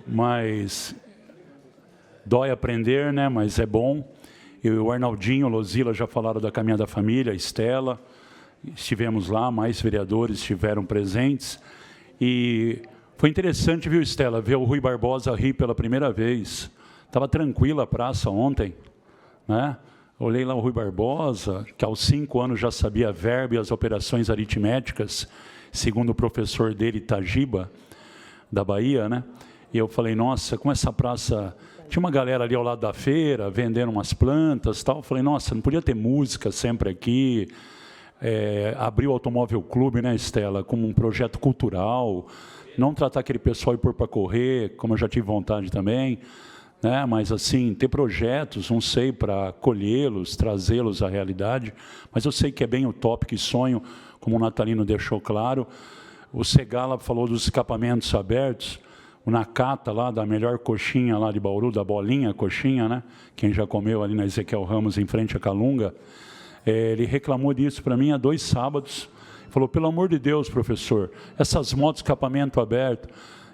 mas dói aprender, né? Mas é bom. Eu e o Arnaldinho, o Lozila já falaram da Caminhada da Família, a Estela, estivemos lá, mais vereadores estiveram presentes, e foi interessante, viu, Estela, ver o Rui Barbosa rir pela primeira vez. Estava tranquila a praça ontem, né? Olhei lá o Rui Barbosa, que aos 5 anos já sabia a verba e as operações aritméticas, segundo o professor dele, Tajiba, da Bahia, né? E eu falei, nossa, com essa praça... Tinha uma galera ali ao lado da feira, vendendo umas plantas e tal. Eu falei, nossa, não podia ter música sempre aqui. Abrir o Automóvel Clube, né, Estela, como um projeto cultural. Não tratar aquele pessoal e pôr para correr, como eu já tive vontade também. Né? Mas, assim, ter projetos, não sei, para acolhê-los, trazê-los à realidade. Mas eu sei que é bem utópico e sonho, como o Natalino deixou claro. O Segala falou dos escapamentos abertos. O Nakata, lá, da melhor coxinha lá de Bauru, da Bolinha Coxinha, né? Quem já comeu ali na Ezequiel Ramos, em frente à Calunga, ele reclamou disso para mim há 2 sábados. Falou, pelo amor de Deus, professor, essas motos escapamento aberto.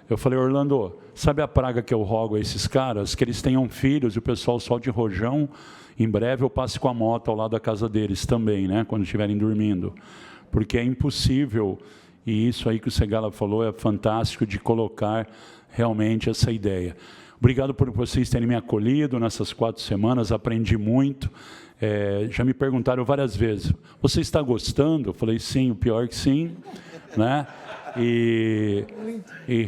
Eu falei, Orlando, sabe a praga que eu rogo a esses caras? Que eles tenham filhos e o pessoal solte rojão. Em breve eu passe com a moto ao lado da casa deles também, né? Quando estiverem dormindo. Porque é impossível, e isso aí que o Segala falou é fantástico, de colocar realmente essa ideia. Obrigado por vocês terem me acolhido nessas 4 semanas, aprendi muito. Já me perguntaram várias vezes, você está gostando? Eu falei, sim, o pior que sim. Né? E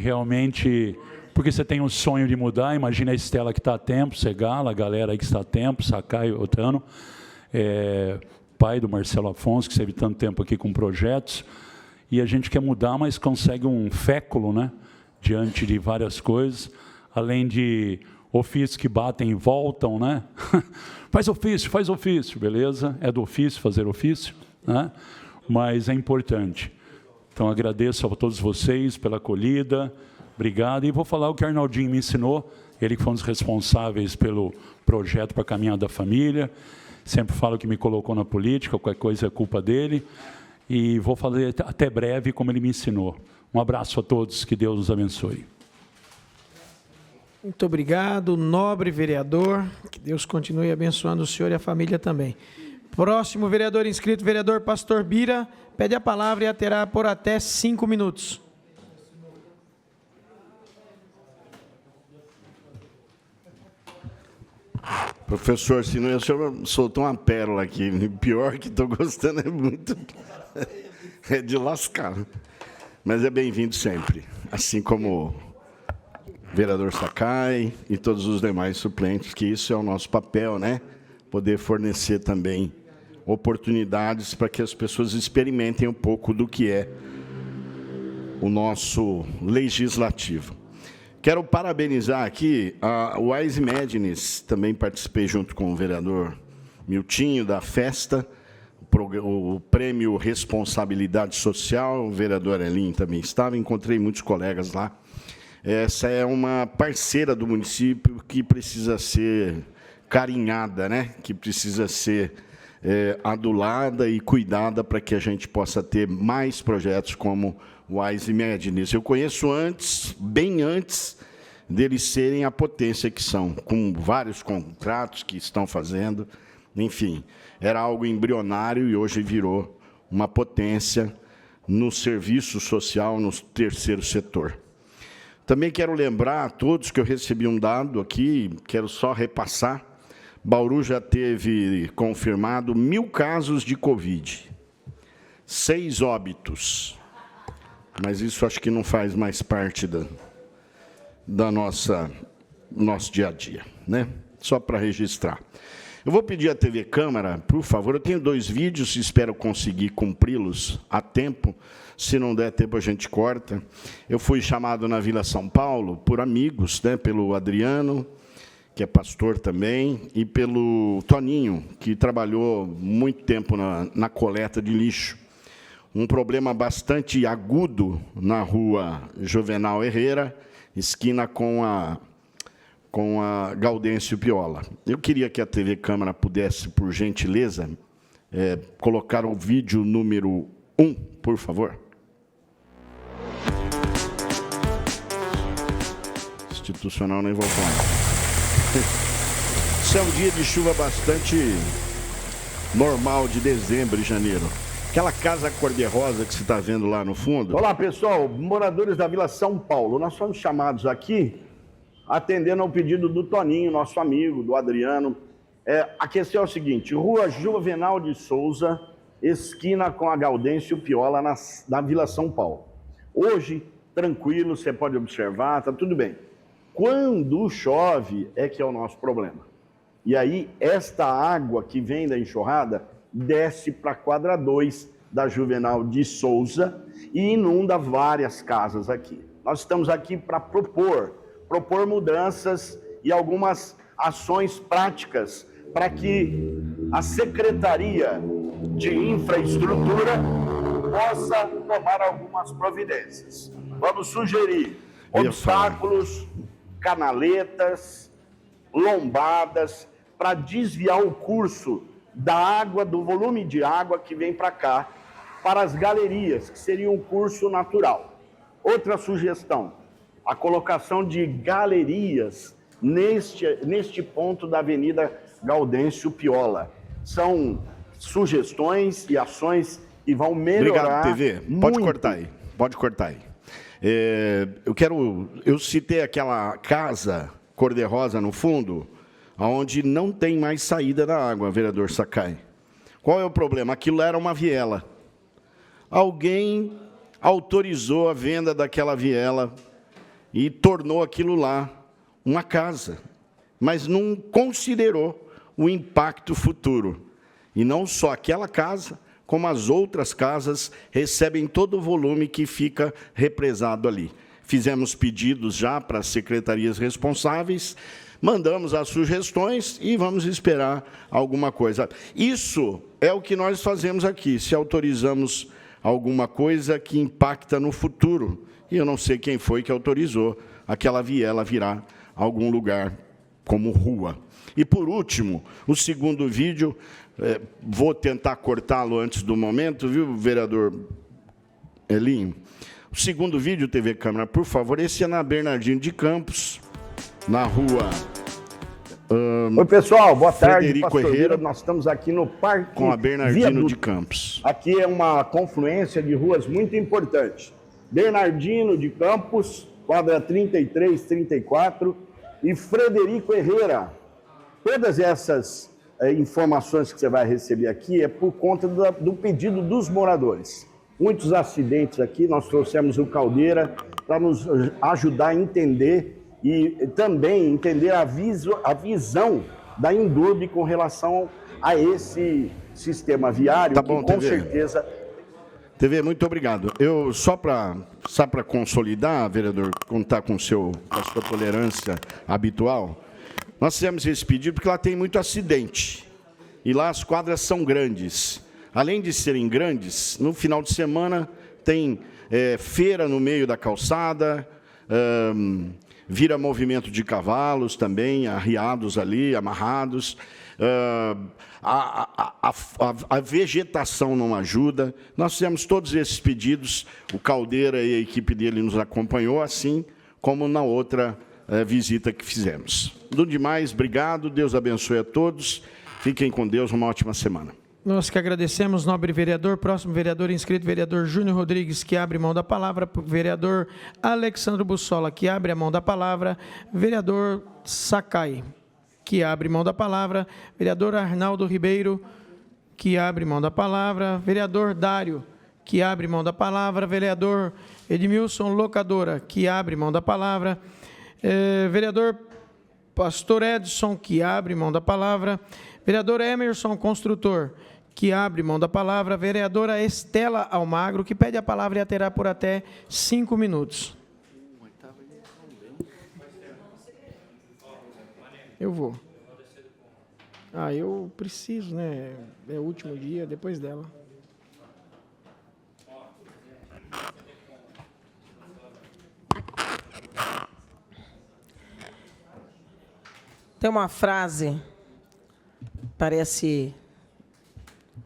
realmente, porque você tem um sonho de mudar, imagina a Estela que está a tempo, Segala, a galera aí que está a tempo, Sakai, Otano, pai do Marcelo Afonso, que esteve tanto tempo aqui com projetos, e a gente quer mudar, mas consegue um féculo, né? Diante de várias coisas, além de ofícios que batem e voltam, né? Faz ofício, beleza? É do ofício fazer ofício, né? Mas é importante. Então, agradeço a todos vocês pela acolhida, obrigado. E vou falar o que o Arnaldinho me ensinou, ele que foi um dos responsáveis pelo projeto para a Caminhada da Família, sempre falo que me colocou na política, qualquer coisa é culpa dele, e vou fazer até breve como ele me ensinou. Um abraço a todos, que Deus os abençoe. Muito obrigado, nobre vereador. Que Deus continue abençoando o senhor e a família também. Próximo vereador inscrito, vereador Pastor Bira, pede a palavra e a terá por até 5 minutos. Professor, se não, o senhor soltou uma pérola aqui. Pior que estou gostando é muito... É de lascar. Mas é bem-vindo sempre, assim como o vereador Sakai e todos os demais suplentes, que isso é o nosso papel, né? Poder fornecer também oportunidades para que as pessoas experimentem um pouco do que é o nosso legislativo. Quero parabenizar aqui o Wise Madness, também participei junto com o vereador Miltinho da festa, o prêmio Responsabilidade Social, o vereador Elim também estava, encontrei muitos colegas lá. Essa é uma parceira do município que precisa ser carinhada, né? Que precisa ser adulada e cuidada para que a gente possa ter mais projetos como o AIS Imagines. Eu conheço antes, bem antes, deles serem a potência que são, com vários contratos que estão fazendo. Enfim, era algo embrionário e hoje virou uma potência no serviço social, no terceiro setor. Também quero lembrar a todos que eu recebi um dado aqui, quero só repassar. Bauru já teve confirmado 1.000 casos de Covid, 6 óbitos. Mas isso acho que não faz mais parte da nosso dia a dia, né? Só para registrar. Eu vou pedir à TV Câmara, por favor, eu tenho 2 vídeos, espero conseguir cumpri-los a tempo. Se não der tempo, a gente corta. Eu fui chamado na Vila São Paulo por amigos, né, pelo Adriano, que é pastor também, e pelo Toninho, que trabalhou muito tempo na coleta de lixo. Um problema bastante agudo na rua Juvenal Herrera, esquina com a Gaudêncio Piola. Eu queria que a TV Câmara pudesse, por gentileza, colocar o vídeo número 1, por favor. Institucional, nem vou falar. Isso é um dia de chuva bastante normal de dezembro e janeiro. Aquela casa cor-de-rosa que você está vendo lá no fundo. Olá, pessoal, moradores da Vila São Paulo. Nós somos chamados aqui atendendo ao pedido do Toninho, nosso amigo, do Adriano. A questão é o seguinte: Rua Juvenal de Souza, esquina com a Gaudêncio Piola, na Vila São Paulo. Hoje, tranquilo, você pode observar, está tudo bem. Quando chove é que é o nosso problema. E aí, esta água que vem da enxurrada desce para a quadra 2 da Juvenal de Souza e inunda várias casas aqui. Nós estamos aqui para propor mudanças e algumas ações práticas para que a Secretaria de Infraestrutura possa tomar algumas providências. Vamos sugerir obstáculos, canaletas, lombadas, para desviar o curso da água, do volume de água que vem para cá, para as galerias, que seria um curso natural. Outra sugestão, a colocação de galerias neste ponto da Avenida Gaudêncio Piola. São sugestões e ações que vão melhorar. Obrigado, TV. Pode cortar aí. Pode cortar aí. Eu citei aquela casa cor-de-rosa no fundo, onde não tem mais saída da água, vereador Sakai. Qual é o problema? Aquilo era uma viela. Alguém autorizou a venda daquela viela e tornou aquilo lá uma casa, mas não considerou o impacto futuro. E não só aquela casa, como as outras casas recebem todo o volume que fica represado ali. Fizemos pedidos já para as secretarias responsáveis, mandamos as sugestões e vamos esperar alguma coisa. Isso é o que nós fazemos aqui, se autorizamos alguma coisa que impacta no futuro. E eu não sei quem foi que autorizou aquela viela virar algum lugar como rua. E, por último, o segundo vídeo, vou tentar cortá-lo antes do momento, viu, vereador Elinho? O segundo vídeo, TV Câmara, por favor, esse é na Bernardino de Campos, na rua... Oi, pessoal, boa tarde. Frederico Herrera. Nós estamos aqui no Parque com a Bernardino Viaduto de Campos. Aqui é uma confluência de ruas muito importante. Bernardino de Campos, quadra 33, 34, e Frederico Herrera. Todas essas informações que você vai receber aqui é por conta do pedido dos moradores. Muitos acidentes aqui, nós trouxemos o Caldeira para nos ajudar a entender e também entender a visão da Indurb com relação a esse sistema viário, tá bom, que com TV. certeza... TV, muito obrigado. Eu, só para consolidar, vereador, contar com a sua tolerância habitual, nós fizemos esse pedido porque lá tem muito acidente. E lá as quadras são grandes. além de serem grandes, no final de semana tem feira no meio da calçada, vira movimento de cavalos também, arriados ali, amarrados. A vegetação não ajuda. Nós fizemos todos esses pedidos, o Caldeira e a equipe dele nos acompanhou, assim como na outra visita que fizemos. Do demais, obrigado, Deus abençoe a todos, fiquem com Deus, uma ótima semana. Nós que agradecemos, nobre vereador. Próximo vereador inscrito, vereador Júnior Rodrigues, que abre mão da palavra. Vereador Alexandro Bussola, que abre a mão da palavra. Vereador Sakai, que abre mão da palavra. Vereador Arnaldo Ribeiro, que abre mão da palavra. Vereador Dário, que abre mão da palavra. Vereador Edmilson Locadora, que abre mão da palavra. Vereador Pastor Edson, que abre mão da palavra. Vereador Emerson Construtor, que abre mão da palavra. Vereadora Estela Almagro, que pede a palavra e a terá por até 5 minutos. Eu vou. Eu preciso, né? É o último dia, depois dela. Tem uma frase, parece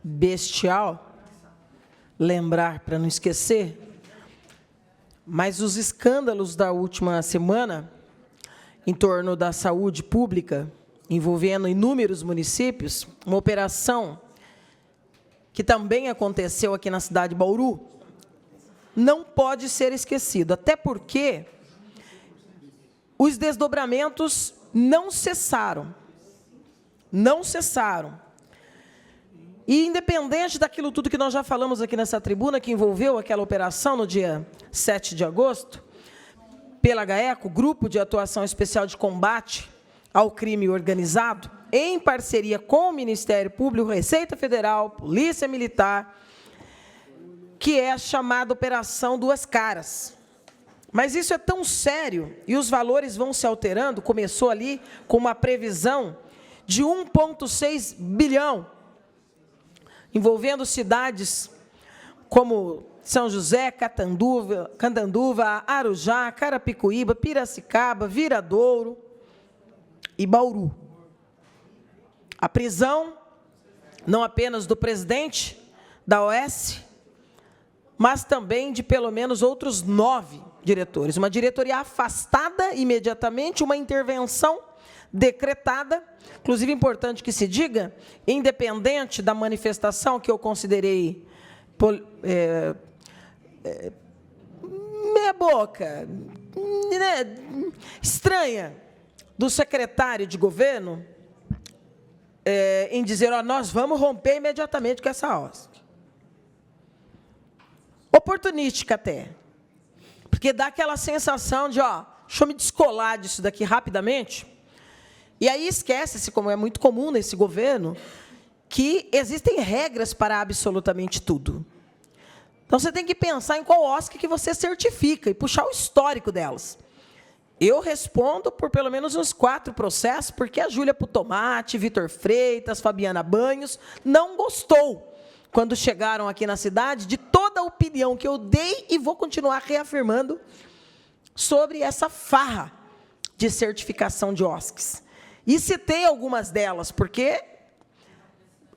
bestial, lembrar para não esquecer, mas os escândalos da última semana, em torno da saúde pública, envolvendo inúmeros municípios, uma operação que também aconteceu aqui na cidade de Bauru, não pode ser esquecido, até porque os desdobramentos não cessaram. Não cessaram. E, independente daquilo tudo que nós já falamos aqui nessa tribuna, que envolveu aquela operação no dia 7 de agosto, pela GAECO, Grupo de Atuação Especial de Combate ao Crime Organizado, em parceria com o Ministério Público, Receita Federal, Polícia Militar, que é a chamada Operação Duas Caras. Mas isso é tão sério, e os valores vão se alterando, começou ali com uma previsão de 1,6 bilhão, envolvendo cidades como São José, Catanduva, Arujá, Carapicuíba, Piracicaba, Viradouro e Bauru. A prisão, não apenas do presidente da OS, mas também de pelo menos outros 9 diretores. Uma diretoria afastada imediatamente, uma intervenção decretada, inclusive importante que se diga, independente da manifestação que eu considerei meia boca, né, estranha, do secretário de governo, em dizer, nós vamos romper imediatamente com essa OSC. Oportunística até, porque dá aquela sensação de, deixa eu me descolar disso daqui rapidamente, e aí esquece-se, como é muito comum nesse governo, que existem regras para absolutamente tudo. Então, você tem que pensar em qual OSC que você certifica e puxar o histórico delas. Eu respondo por pelo menos uns 4 processos, porque a Júlia Putomati, Vitor Freitas, Fabiana Banhos, não gostou, quando chegaram aqui na cidade, de toda a opinião que eu dei e vou continuar reafirmando sobre essa farra de certificação de OSCs. E citei algumas delas, porque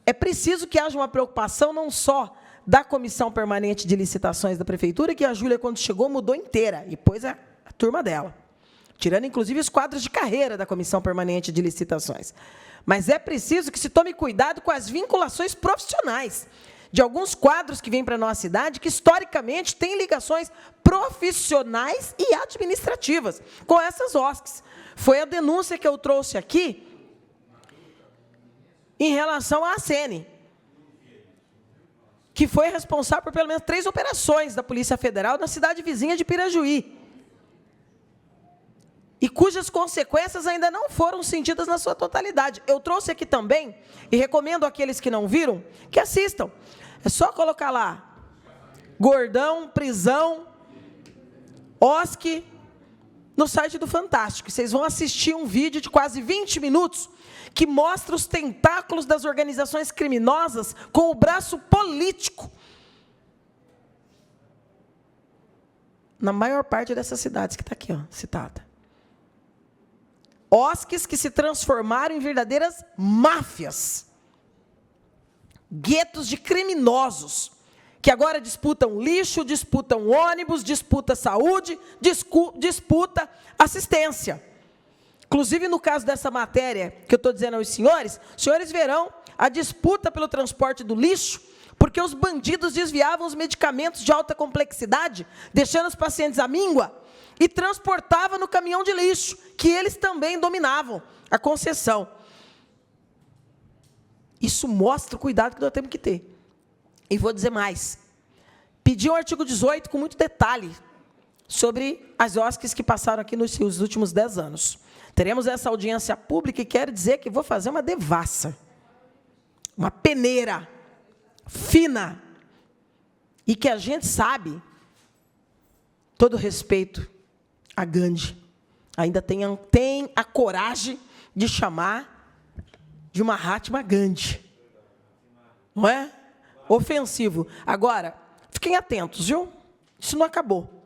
é preciso que haja uma preocupação não só da Comissão Permanente de Licitações da Prefeitura, que a Júlia, quando chegou, mudou inteira, e pôs a turma dela, tirando, inclusive, os quadros de carreira da Comissão Permanente de Licitações. Mas é preciso que se tome cuidado com as vinculações profissionais de alguns quadros que vêm para a nossa cidade, que, historicamente, têm ligações profissionais e administrativas com essas OSCs. Foi a denúncia que eu trouxe aqui em relação à ACN, que foi responsável por pelo menos 3 operações da Polícia Federal na cidade vizinha de Pirajuí, e cujas consequências ainda não foram sentidas na sua totalidade. Eu trouxe aqui também, e recomendo àqueles que não viram, que assistam. É só colocar lá, Gordão, prisão, OSC, no site do Fantástico. Vocês vão assistir um vídeo de quase 20 minutos que mostra os tentáculos das organizações criminosas com o braço político na maior parte dessas cidades que está aqui, ó, citada. OSCs que se transformaram em verdadeiras máfias, guetos de criminosos, que agora disputam lixo, disputam ônibus, disputa saúde, disputa assistência. Inclusive, no caso dessa matéria que eu estou dizendo aos senhores, os senhores verão a disputa pelo transporte do lixo, porque os bandidos desviavam os medicamentos de alta complexidade, deixando os pacientes à míngua, e transportavam no caminhão de lixo, que eles também dominavam a concessão. Isso mostra o cuidado que nós temos que ter. E vou dizer mais. Pedi o artigo 18 com muito detalhe sobre as OSCs que passaram aqui nos últimos 10 anos. Teremos essa audiência pública e quero dizer que vou fazer uma devassa, uma peneira fina, e que a gente sabe, todo respeito a Gandhi, ainda tem a coragem de chamar de uma Mahatma Gandhi. Não é? Ofensivo. Agora, fiquem atentos, viu? Isso não acabou.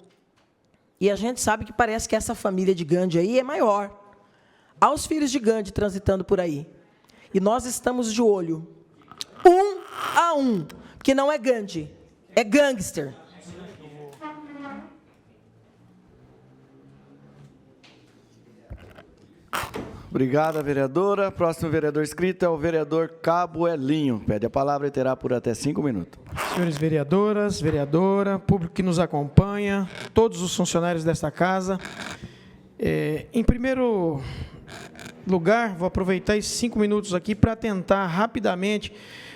E a gente sabe que parece que essa família de Gandhi aí é maior. Há os filhos de Gandhi transitando por aí. E nós estamos de olho, um a um, porque não é Gandhi, é gangster. Obrigada, vereadora. Próximo vereador inscrito é o vereador Cabo Elinho. Pede a palavra e terá por até 5 minutos. Senhores vereadoras, vereadora, público que nos acompanha, todos os funcionários desta casa. Em primeiro lugar, vou aproveitar esses 5 minutos aqui para tentar rapidamente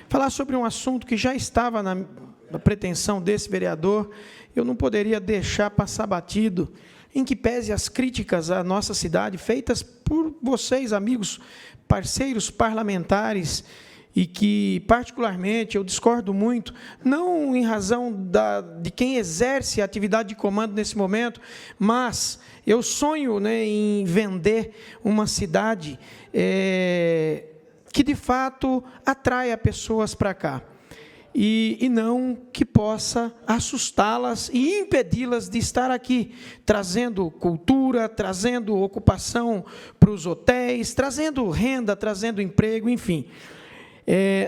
falar sobre um assunto que já estava na pretensão desse vereador. Eu não poderia deixar passar batido, em que pese as críticas à nossa cidade, feitas por vocês, amigos, parceiros parlamentares, e que, particularmente, eu discordo muito, não em razão de quem exerce a atividade de comando nesse momento, mas eu sonho, né, em vender uma cidade que, de fato, atraia pessoas para cá. E não que possa assustá-las e impedi-las de estar aqui, trazendo cultura, trazendo ocupação para os hotéis, trazendo renda, trazendo emprego, enfim.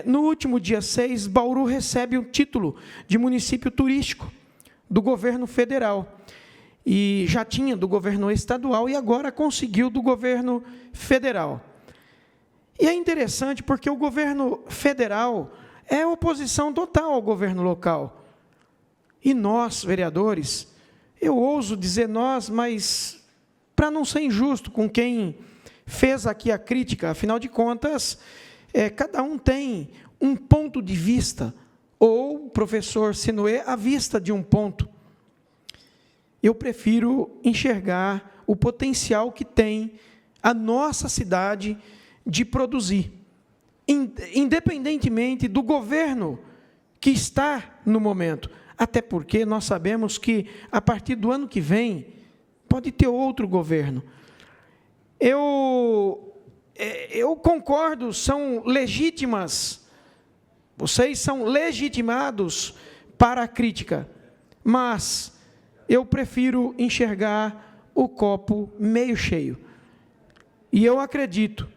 No último dia 6, Bauru recebe o título de município turístico do governo federal. E já tinha do governo estadual e agora conseguiu do governo federal. E é interessante porque o governo federal é oposição total ao governo local. E nós, vereadores, eu ouso dizer nós, mas para não ser injusto com quem fez aqui a crítica, afinal de contas, cada um tem um ponto de vista, ou, professor Sinuê, a vista de um ponto. Eu prefiro enxergar o potencial que tem a nossa cidade de produzir, independentemente do governo que está no momento. Até porque nós sabemos que, a partir do ano que vem, pode ter outro governo. Eu concordo, são legítimas, vocês são legitimados para a crítica, mas eu prefiro enxergar o copo meio cheio. E eu acredito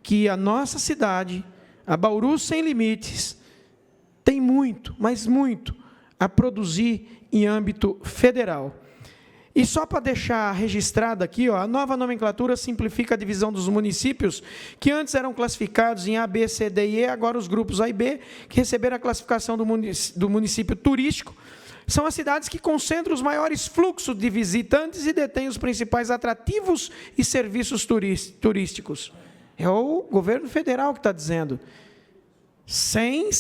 que a nossa cidade, a Bauru Sem Limites, tem muito, mas muito, a produzir em âmbito federal. E só para deixar registrado aqui, a nova nomenclatura simplifica a divisão dos municípios, que antes eram classificados em A, B, C, D e E, agora os grupos A e B, que receberam a classificação do município turístico, são as cidades que concentram os maiores fluxos de visitantes e detêm os principais atrativos e serviços turísticos. É o governo federal que está dizendo, sem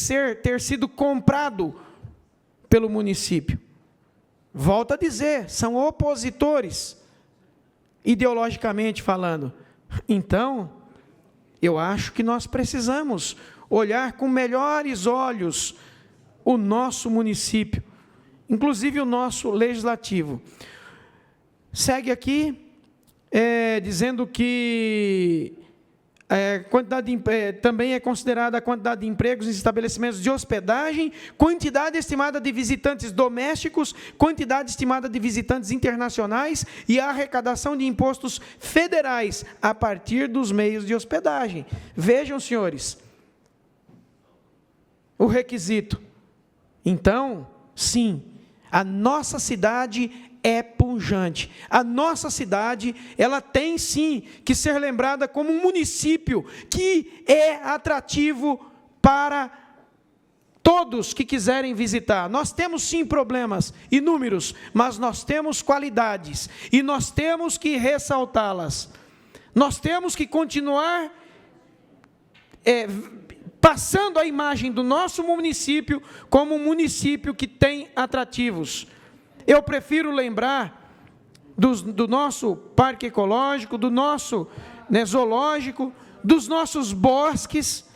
ter sido comprado pelo município. Volto a dizer, são opositores, ideologicamente falando. Então, eu acho que nós precisamos olhar com melhores olhos o nosso município, inclusive o nosso legislativo. Segue aqui dizendo que também é considerada a quantidade de empregos em estabelecimentos de hospedagem, quantidade estimada de visitantes domésticos, quantidade estimada de visitantes internacionais e a arrecadação de impostos federais a partir dos meios de hospedagem. Vejam, senhores, o requisito. Então, sim, a nossa cidade é pujante. A nossa cidade, ela tem sim que ser lembrada como um município que é atrativo para todos que quiserem visitar. Nós temos sim problemas inúmeros, mas nós temos qualidades e nós temos que ressaltá-las. Nós temos que continuar passando a imagem do nosso município como um município que tem atrativos. Eu prefiro lembrar do nosso parque ecológico, do nosso zoológico, dos nossos bosques.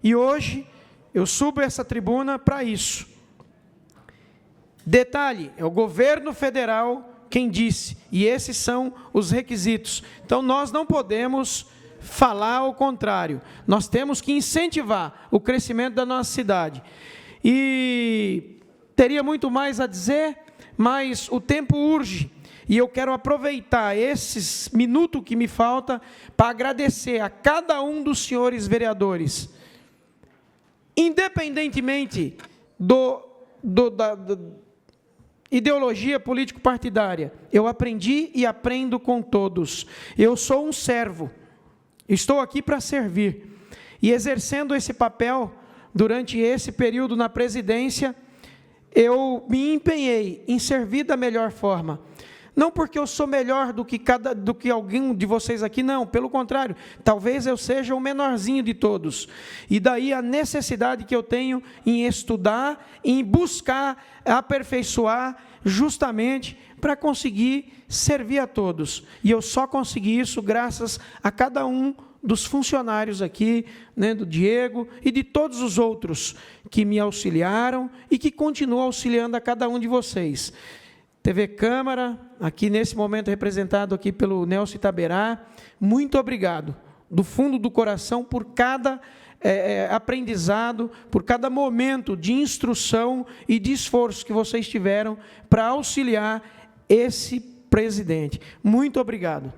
E hoje eu subo essa tribuna para isso. Detalhe, é o governo federal quem disse, e esses são os requisitos. Então nós não podemos falar ao contrário. Nós temos que incentivar o crescimento da nossa cidade. E teria muito mais a dizer, mas o tempo urge. E eu quero aproveitar esses minutos que me falta para agradecer a cada um dos senhores vereadores. Independentemente da ideologia político-partidária, eu aprendi e aprendo com todos. Eu sou um servo. Estou aqui para servir. E exercendo esse papel durante esse período na presidência, eu me empenhei em servir da melhor forma. Não porque eu sou melhor do que alguém de vocês aqui, não. Pelo contrário, talvez eu seja o menorzinho de todos. E daí a necessidade que eu tenho em estudar, em buscar aperfeiçoar, justamente para conseguir servir a todos. E eu só consegui isso graças a cada um dos funcionários aqui, do Diego e de todos os outros que me auxiliaram e que continuam auxiliando a cada um de vocês. TV Câmara, aqui nesse momento representado aqui pelo Nelson Itaberá, muito obrigado, do fundo do coração, por cada aprendizado, por cada momento de instrução e de esforço que vocês tiveram para auxiliar esse presidente. Muito obrigado.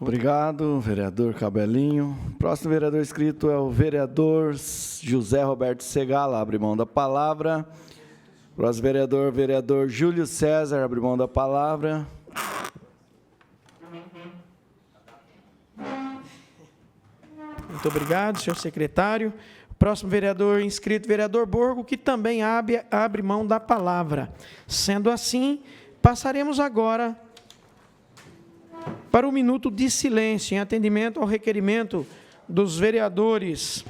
Obrigado, vereador Cabelinho. Próximo vereador inscrito é o vereador José Roberto Segala, abre mão da palavra. Próximo vereador Júlio César, abre mão da palavra. Muito obrigado, senhor secretário. Próximo vereador inscrito, vereador Borgo, que também abre mão da palavra. Sendo assim, passaremos agora para o minuto de silêncio, em atendimento ao requerimento dos vereadores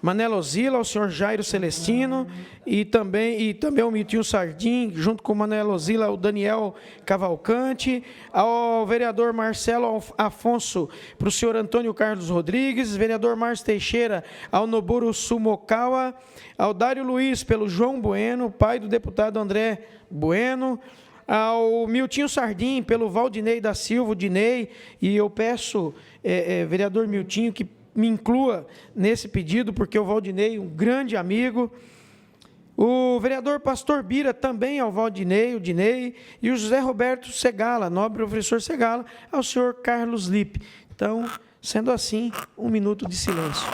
Manela Ozila, ao senhor Jairo Celestino, e também o Miltinho Sardim, junto com o Manela Ozila, o Daniel Cavalcante, ao vereador Marcelo Afonso, para o senhor Antônio Carlos Rodrigues, vereador Márcio Teixeira, ao Noboru Sumokawa, ao Dário Luiz, pelo João Bueno, pai do deputado André Bueno, ao Miltinho Sardim, pelo Valdinei da Silva, o Dinei, e eu peço, vereador Miltinho, que me inclua nesse pedido, porque o Valdinei, um grande amigo. O vereador Pastor Bira, também ao Valdinei, o Dinei, e o José Roberto Segala, nobre professor Segala, ao senhor Carlos Lippe. Então, sendo assim, um minuto de silêncio.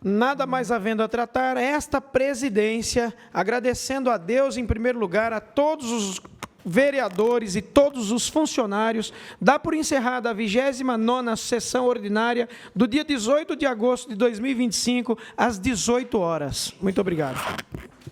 nada mais havendo a tratar, esta presidência, agradecendo a Deus em primeiro lugar, a todos os vereadores e todos os funcionários, dá por encerrada a 29ª sessão ordinária do dia 18 de agosto de 2025, às 18 horas. Muito obrigado.